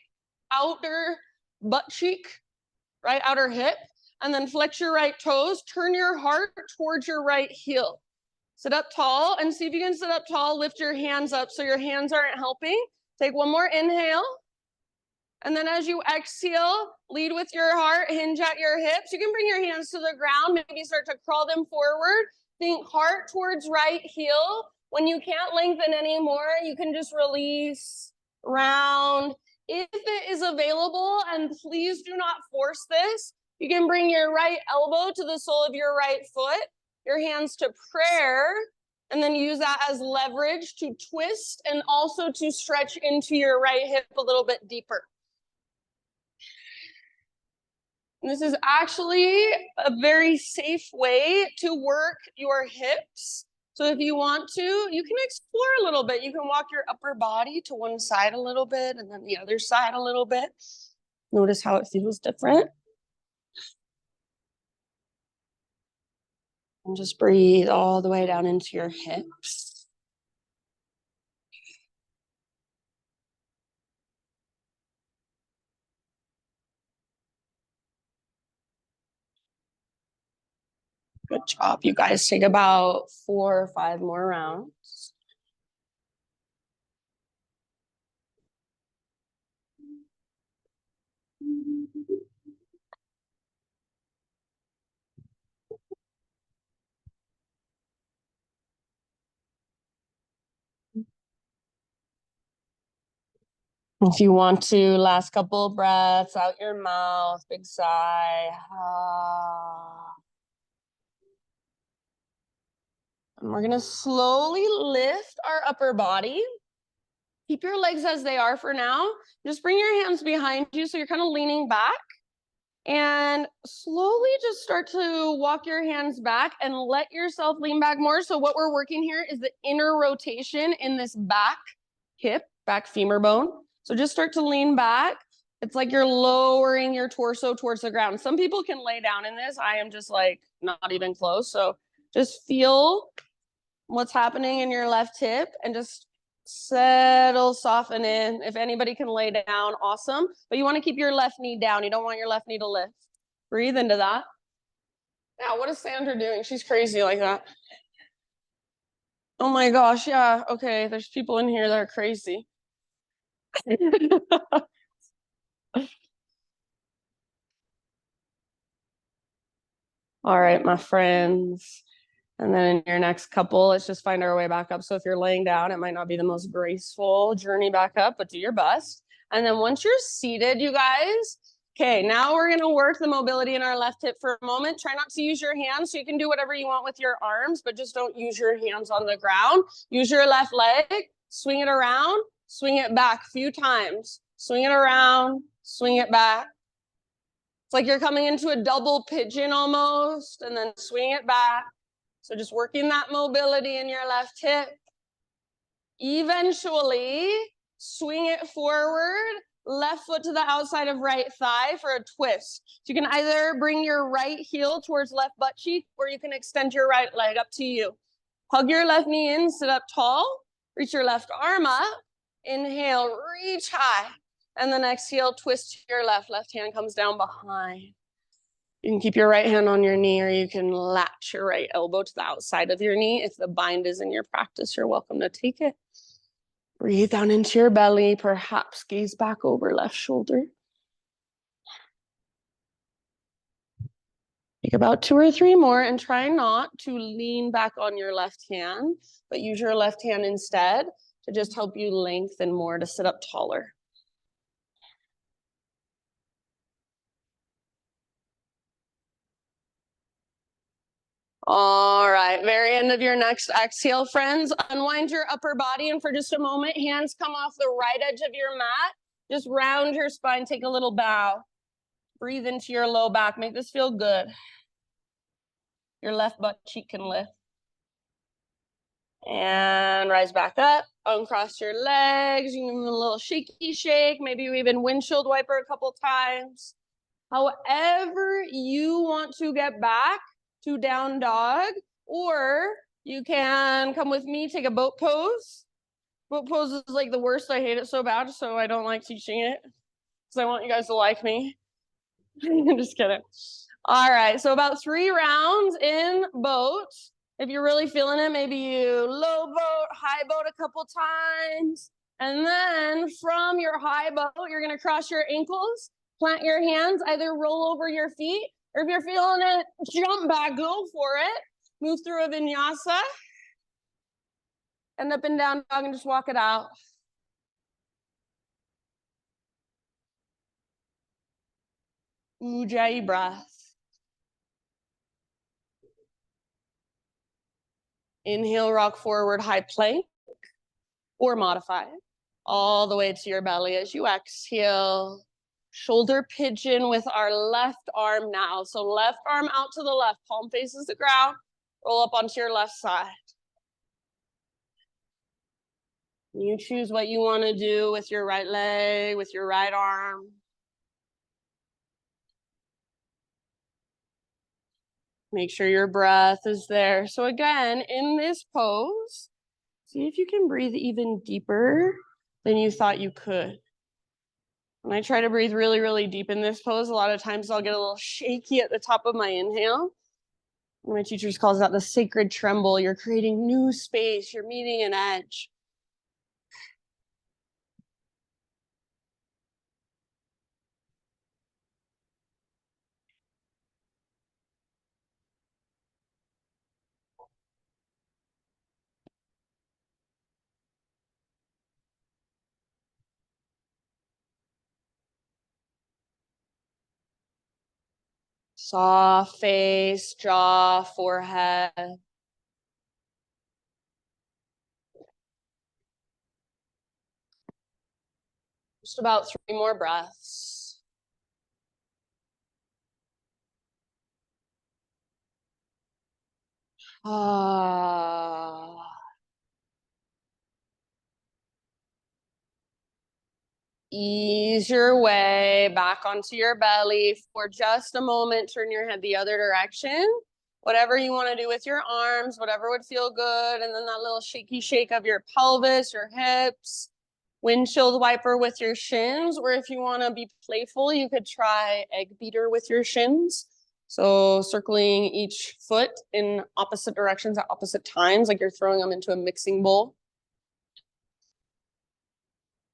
outer butt cheek, right outer hip, and then flex your right toes. Turn your heart towards your right heel. Sit up tall and see if you can sit up tall. Lift your hands up so your hands aren't helping. Take one more inhale. And then as you exhale, lead with your heart, hinge at your hips. You can bring your hands to the ground, maybe start to crawl them forward. Think heart towards right heel. When you can't lengthen anymore, you can just release, round. If it is available, and please do not force this, you can bring your right elbow to the sole of your right foot, your hands to prayer, and then use that as leverage to twist and also to stretch into your right hip a little bit deeper. And this is actually a very safe way to work your hips. So if you want to, you can explore a little bit. You can walk your upper body to one side a little bit and then the other side a little bit. Notice how it feels different. And just breathe all the way down into your hips. Good job. You guys take about 4 or 5 more rounds. If you want to, last couple of breaths out your mouth, big sigh. And we're gonna slowly lift our upper body. Keep your legs as they are for now. Just bring your hands behind you so you're kind of leaning back. And slowly just start to walk your hands back and let yourself lean back more. So what we're working here is the inner rotation in this back hip, back femur bone. So just start to lean back. It's like you're lowering your torso towards the ground. Some people can lay down in this. I am just like not even close. So just feel what's happening in your left hip and just settle, soften in. If anybody can lay down, awesome. But you want to keep your left knee down. You don't want your left knee to lift. Breathe into that. Yeah, what is Sandra doing? She's crazy like that. Oh my gosh, yeah. Okay, there's people in here that are crazy. All right, my friends. And then in your next couple, let's just find our way back up. So if you're laying down, it might not be the most graceful journey back up, but do your best. And then once you're seated, you guys, okay, now we're gonna work the mobility in our left hip for a moment. Try not to use your hands. So you can do whatever you want with your arms, but just don't use your hands on the ground. Use your left leg, swing it around, swing it back a few times. Swing it around, swing it back. It's like you're coming into a double pigeon almost, and then swing it back. So just working that mobility in your left hip. Eventually, swing it forward, left foot to the outside of right thigh for a twist. So you can either bring your right heel towards left butt cheek, or you can extend your right leg, up to you. Hug your left knee in, sit up tall, reach your left arm up, inhale, reach high, and then exhale, twist to your left. Left hand comes down behind. You can keep your right hand on your knee, or you can latch your right elbow to the outside of your knee. If the bind is in your practice, you're welcome to take it. Breathe down into your belly, perhaps gaze back over left shoulder. Take about 2 or 3 more and try not to lean back on your left hand, but use your left hand instead to just help you lengthen more, to sit up taller. All right, very end of your next exhale, friends. Unwind your upper body, and for just a moment, hands come off the right edge of your mat. Just round your spine, take a little bow. Breathe into your low back, make this feel good. Your left butt cheek can lift. And rise back up, uncross your legs. You can give them a little shaky shake. Maybe you even windshield wiper a couple times. However you want to get back to down dog, or you can come with me, take a boat pose. Boat pose is like the worst. I hate it so bad, so I don't like teaching it because I want you guys to like me. Just kidding. All right, so about 3 rounds in boat. If you're really feeling it, maybe you low boat, high boat a couple times. And then from your high boat, you're gonna cross your ankles, plant your hands, either roll over your feet, or if you're feeling it, jump back, go for it. Move through a vinyasa. And up and down dog and just walk it out. Ujjayi breath. Inhale, rock forward, high plank, or modify all the way to your belly as you exhale. Shoulder pigeon with our left arm now. So left arm out to the left, palm faces the ground, roll up onto your left side. You choose what you want to do with your right leg, with your right arm. Make sure your breath is there. So again, in this pose, see if you can breathe even deeper than you thought you could. When I try to breathe really, really deep in this pose, a lot of times I'll get a little shaky at the top of my inhale. My teachers calls that the sacred tremble. You're creating new space. You're meeting an edge. Soft face, jaw, forehead. Just about 3 more breaths. Ah. Ease your way back onto your belly for just a moment. Turn your head the other direction. Whatever you want to do with your arms, whatever would feel good. And then that little shaky shake of your pelvis, your hips, windshield wiper with your shins. Or if you want to be playful, you could try egg beater with your shins. So circling each foot in opposite directions at opposite times, like you're throwing them into a mixing bowl.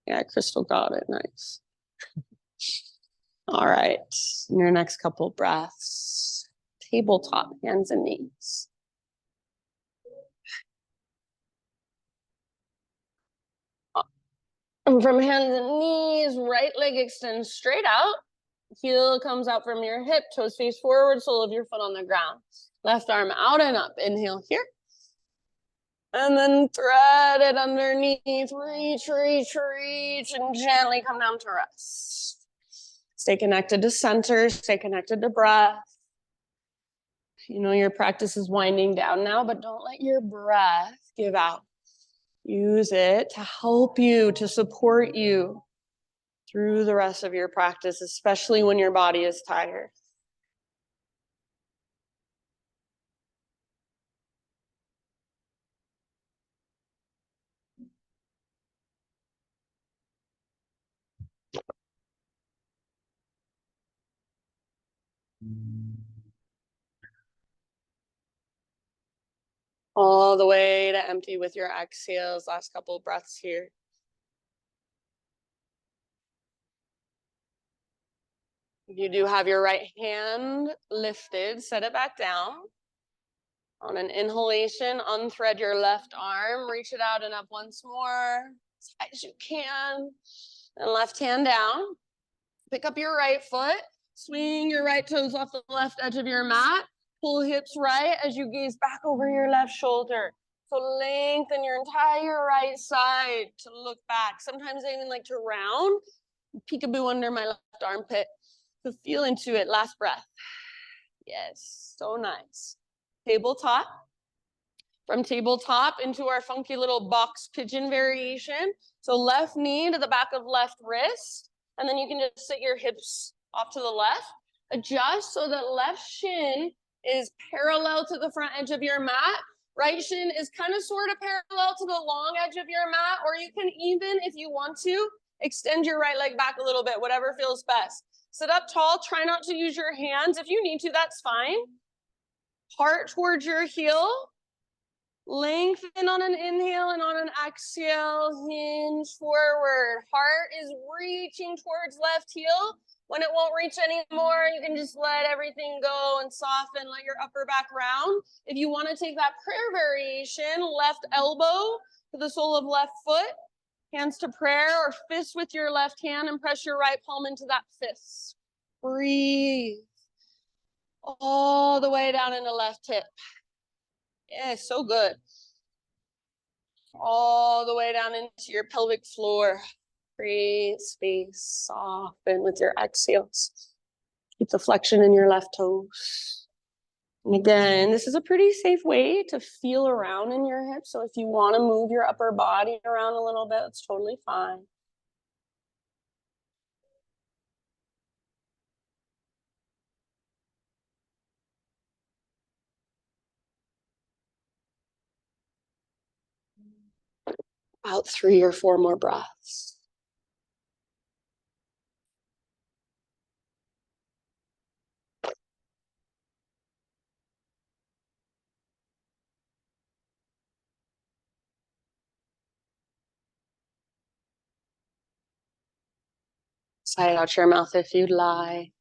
Yeah, Crystal got it. Nice. All right, in your next couple breaths, tabletop, hands and knees. And from hands and knees, right leg extends straight out. Heel comes out from your hip, toes face forward, sole of your foot on the ground. Left arm out and up. Inhale here. And then thread it underneath. Reach, reach, reach, and gently come down to rest. Stay connected to center, stay connected to breath. You know your practice is winding down now, but don't let your breath give out. Use it to help you, to support you through the rest of your practice, especially when your body is tired. All the way to empty with your exhales. Last couple of breaths here. If you do have your right hand lifted, set it back down. On an inhalation, unthread your left arm, reach it out and up once more, as high as you can. And left hand down. Pick up your right foot, swing your right toes off the left edge of your mat, pull hips right as you gaze back over your left shoulder. So lengthen your entire right side to look back. Sometimes I even like to round, peekaboo under my left armpit. So feel into it. Last breath. Yes, so nice. Tabletop. From tabletop into our funky little box pigeon variation. So left knee to the back of left wrist. And then you can just sit your hips off to the left. Adjust so that left shin is parallel to the front edge of your mat. Right shin is kind of sort of parallel to the long edge of your mat. Or you can even, if you want to, extend your right leg back a little bit, whatever feels best. Sit up tall. Try not to use your hands. If you need to, that's fine. Heart towards your heel. Lengthen on an inhale and on an exhale, hinge forward. Heart is reaching towards left heel. When it won't reach anymore, you can just let everything go and soften, let your upper back round. If you want to take that prayer variation, left elbow to the sole of left foot, hands to prayer, or fist with your left hand and press your right palm into that fist. Breathe all the way down into left hip. Yeah, so good. All the way down into your pelvic floor. Create space, soften with your exhales. Keep the flexion in your left toes. And again, this is a pretty safe way to feel around in your hips. So if you want to move your upper body around a little bit, it's totally fine. About 3 or 4 more breaths. Sigh out your mouth if you'd lie.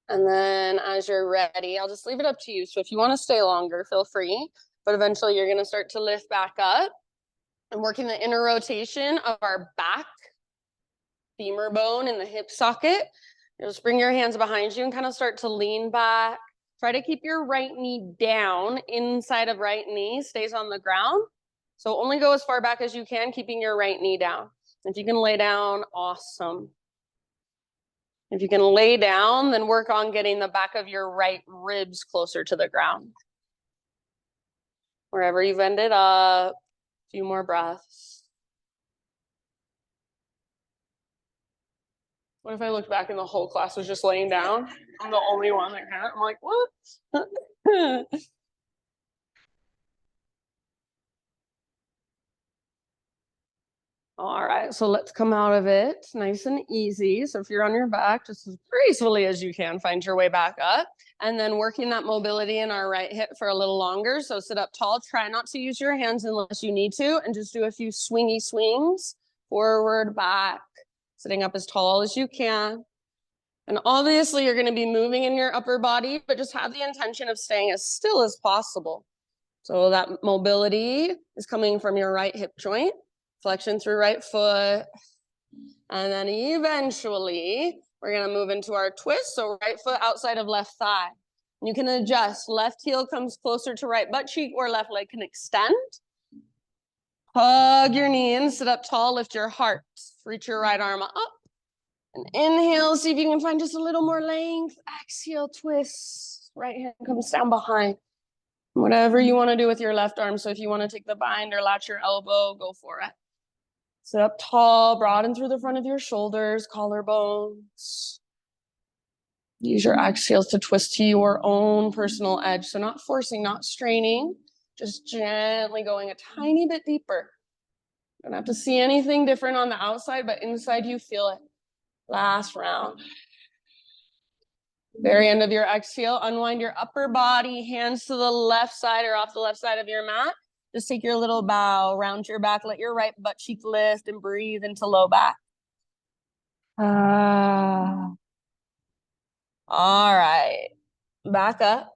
And then as you're ready, I'll just leave it up to you. So if you want to stay longer, feel free. But eventually you're going to start to lift back up and working the inner rotation of our back femur bone in the hip socket. You'll just bring your hands behind you and kind of start to lean back. Try to keep your right knee down. Inside of right knee stays on the ground. So only go as far back as you can, keeping your right knee down. If you can lay down, awesome. If you can lay down, then work on getting the back of your right ribs closer to the ground. Wherever you've ended up, a few more breaths. What if I looked back and the whole class was just laying down? I'm the only one that can't. I'm like, what? All right, so let's come out of it nice and easy. So if you're on your back, just as gracefully as you can, find your way back up. And then working that mobility in our right hip for a little longer. So sit up tall. Try not to use your hands unless you need to. And just do a few swingy swings. Forward, back. Sitting up as tall as you can. And obviously, you're going to be moving in your upper body, but just have the intention of staying as still as possible. So that mobility is coming from your right hip joint. Flexion through right foot. And then eventually, we're going to move into our twist. So right foot outside of left thigh. You can adjust. Left heel comes closer to right butt cheek or left leg can extend. Hug your knee in, sit up tall, lift your heart. Reach your right arm up. And inhale, see if you can find just a little more length. Exhale, twist. Right hand comes down behind. Whatever you want to do with your left arm. So if you want to take the bind or latch your elbow, go for it. Sit up tall, broaden through the front of your shoulders, collarbones. Use your exhales to twist to your own personal edge. So not forcing, not straining, just gently going a tiny bit deeper. Don't have to see anything different on the outside, but inside you feel it. Last round. Very end of your exhale, unwind your upper body, hands to the left side or off the left side of your mat. Just take your little bow, round your back, let your right butt cheek lift and breathe into low back. All right, back up,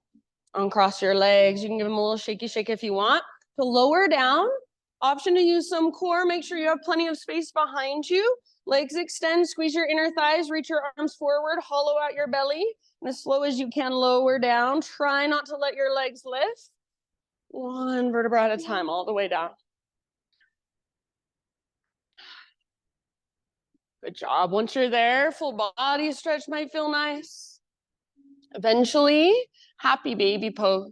uncross your legs. You can give them a little shaky shake if you want. To lower down, option to use some core. Make sure you have plenty of space behind you. Legs extend, squeeze your inner thighs, reach your arms forward, hollow out your belly. And as slow as you can, lower down. Try not to let your legs lift. One vertebra at a time, all the way down. Good job. Once you're there, full body stretch might feel nice. Eventually, happy baby pose.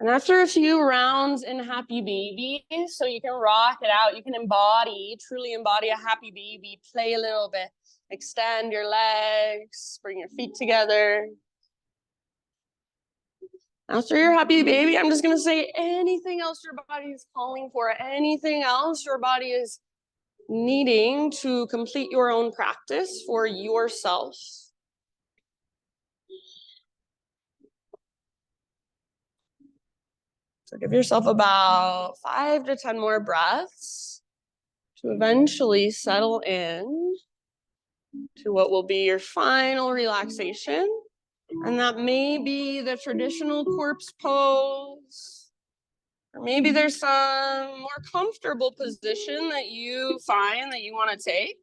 And after a few rounds in happy baby, so you can rock it out, you can truly embody a happy baby, play a little bit, extend your legs, bring your feet together. After your happy baby, I'm just going to say anything else your body is calling for, anything else your body is needing to complete your own practice for yourself. So give yourself about 5 to 10 more breaths to eventually settle in to what will be your final relaxation. And that may be the traditional corpse pose, or maybe there's some more comfortable position that you find that you want to take.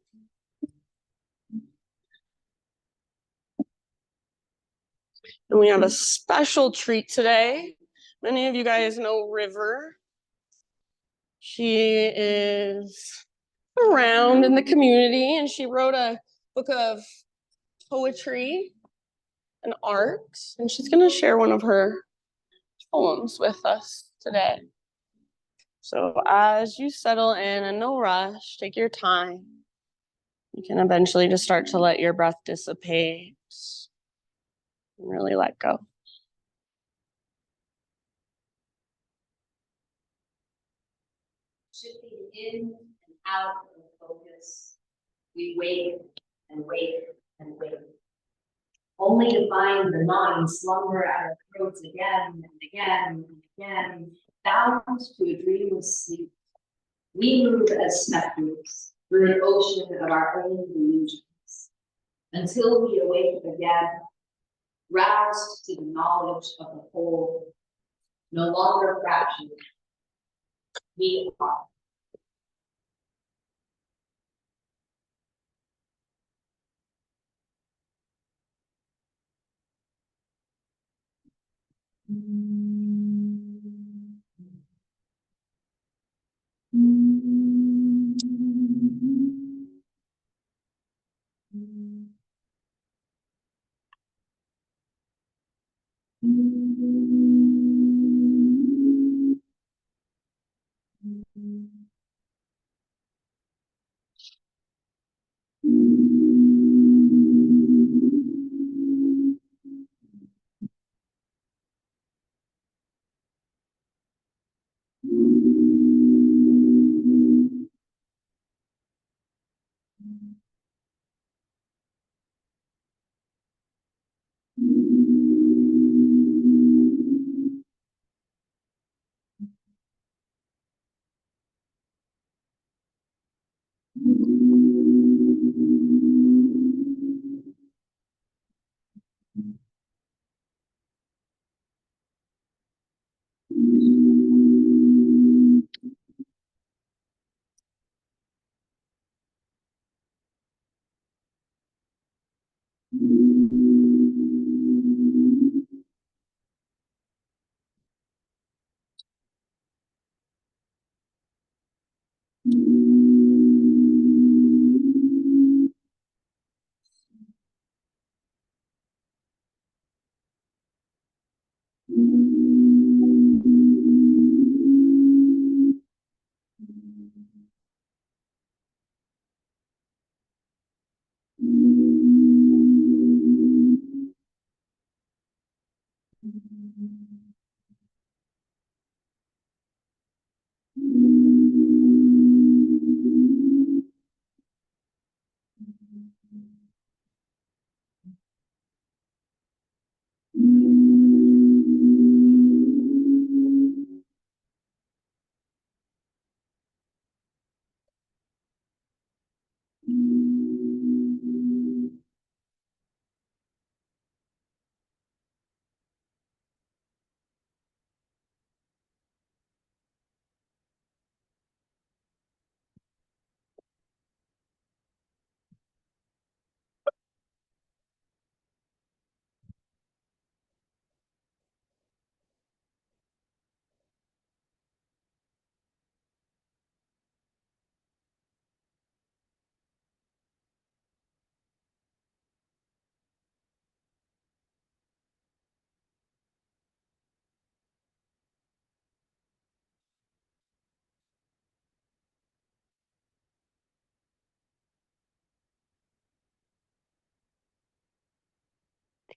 And we have a special treat today. Many of you guys know River. She is around in the community and she wrote a book of poetry and art. And she's going to share one of her poems with us today. So as you settle in and no rush, take your time. You can eventually just start to let your breath dissipate and really let go. Shifting in and out of focus, we wait and wait and wait, only to find the gnawing slumber at our throats again and again and again, bound to a dreamless sleep. We move as specters through an ocean of our own delusions, until we awake again, roused to the knowledge of the whole, no longer fractured. We are.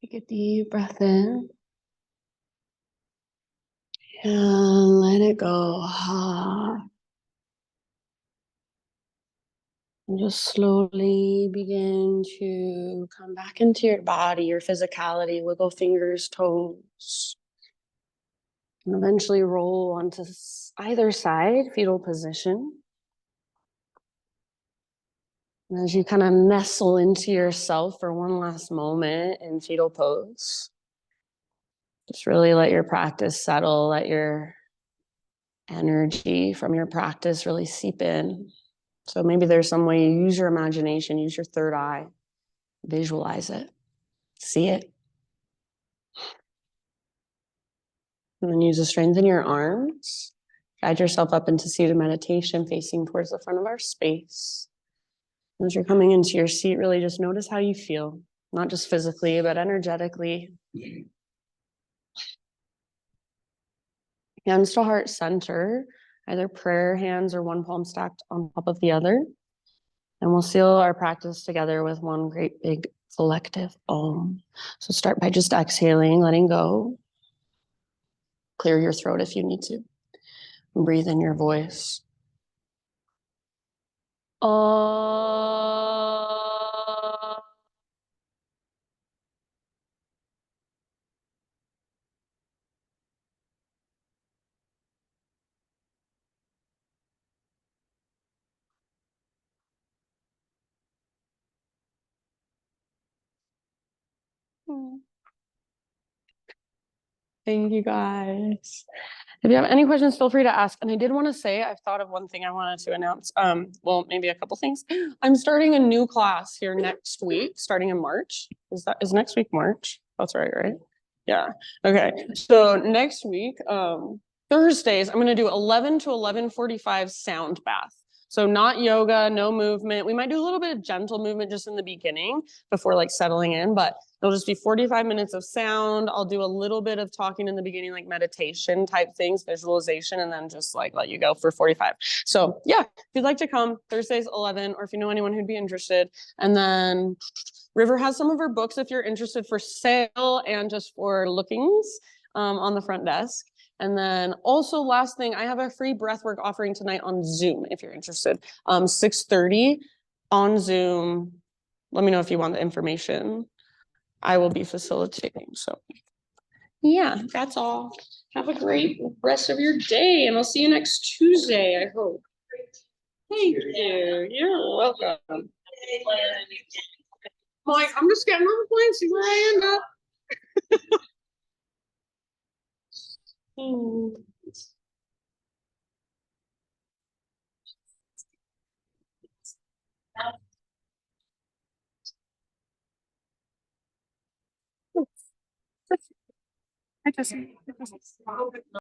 Take a deep breath in and let it go. And just slowly begin to come back into your body, your physicality, wiggle fingers, toes, and eventually roll onto either side, fetal position. And as you kind of nestle into yourself for one last moment in fetal pose, just really let your practice settle, let your energy from your practice really seep in. So maybe there's some way you use your imagination, use your third eye, visualize it, see it. And then use the strength in your arms. Guide yourself up into seated meditation, facing towards the front of our space. As you're coming into your seat, really just notice how you feel, not just physically, but energetically. Hands to heart center, either prayer hands or one palm stacked on top of the other. And we'll seal our practice together with one great big collective Om. So start by just exhaling, letting go. Clear your throat if you need to. Breathe in your voice. Thank you guys. If you have any questions, feel free to ask. And I did want to say, I've thought of one thing I wanted to announce. Well, maybe a couple things. I'm starting a new class here next week, starting in March. Is next week March? That's right, right? Yeah. Okay. So next week, Thursdays, I'm going to do 11 to 11:45 sound bath. So not yoga, no movement. We might do a little bit of gentle movement just in the beginning before like settling in, but it'll just be 45 minutes of sound. I'll do a little bit of talking in the beginning, like meditation type things, visualization, and then just like let you go for 45. So yeah, if you'd like to come, Thursdays 11, or if you know anyone who'd be interested. And then River has some of her books if you're interested for sale and just for lookings on the front desk. And then also last thing, I have a free breathwork offering tonight on Zoom if you're interested. 6:30 on Zoom. Let me know if you want the information. I will be facilitating. So yeah, that's all. Have a great rest of your day and I'll see you next Tuesday, I hope. Thank you. You're welcome. Like, I'm just getting on the plane, see where I end up. I just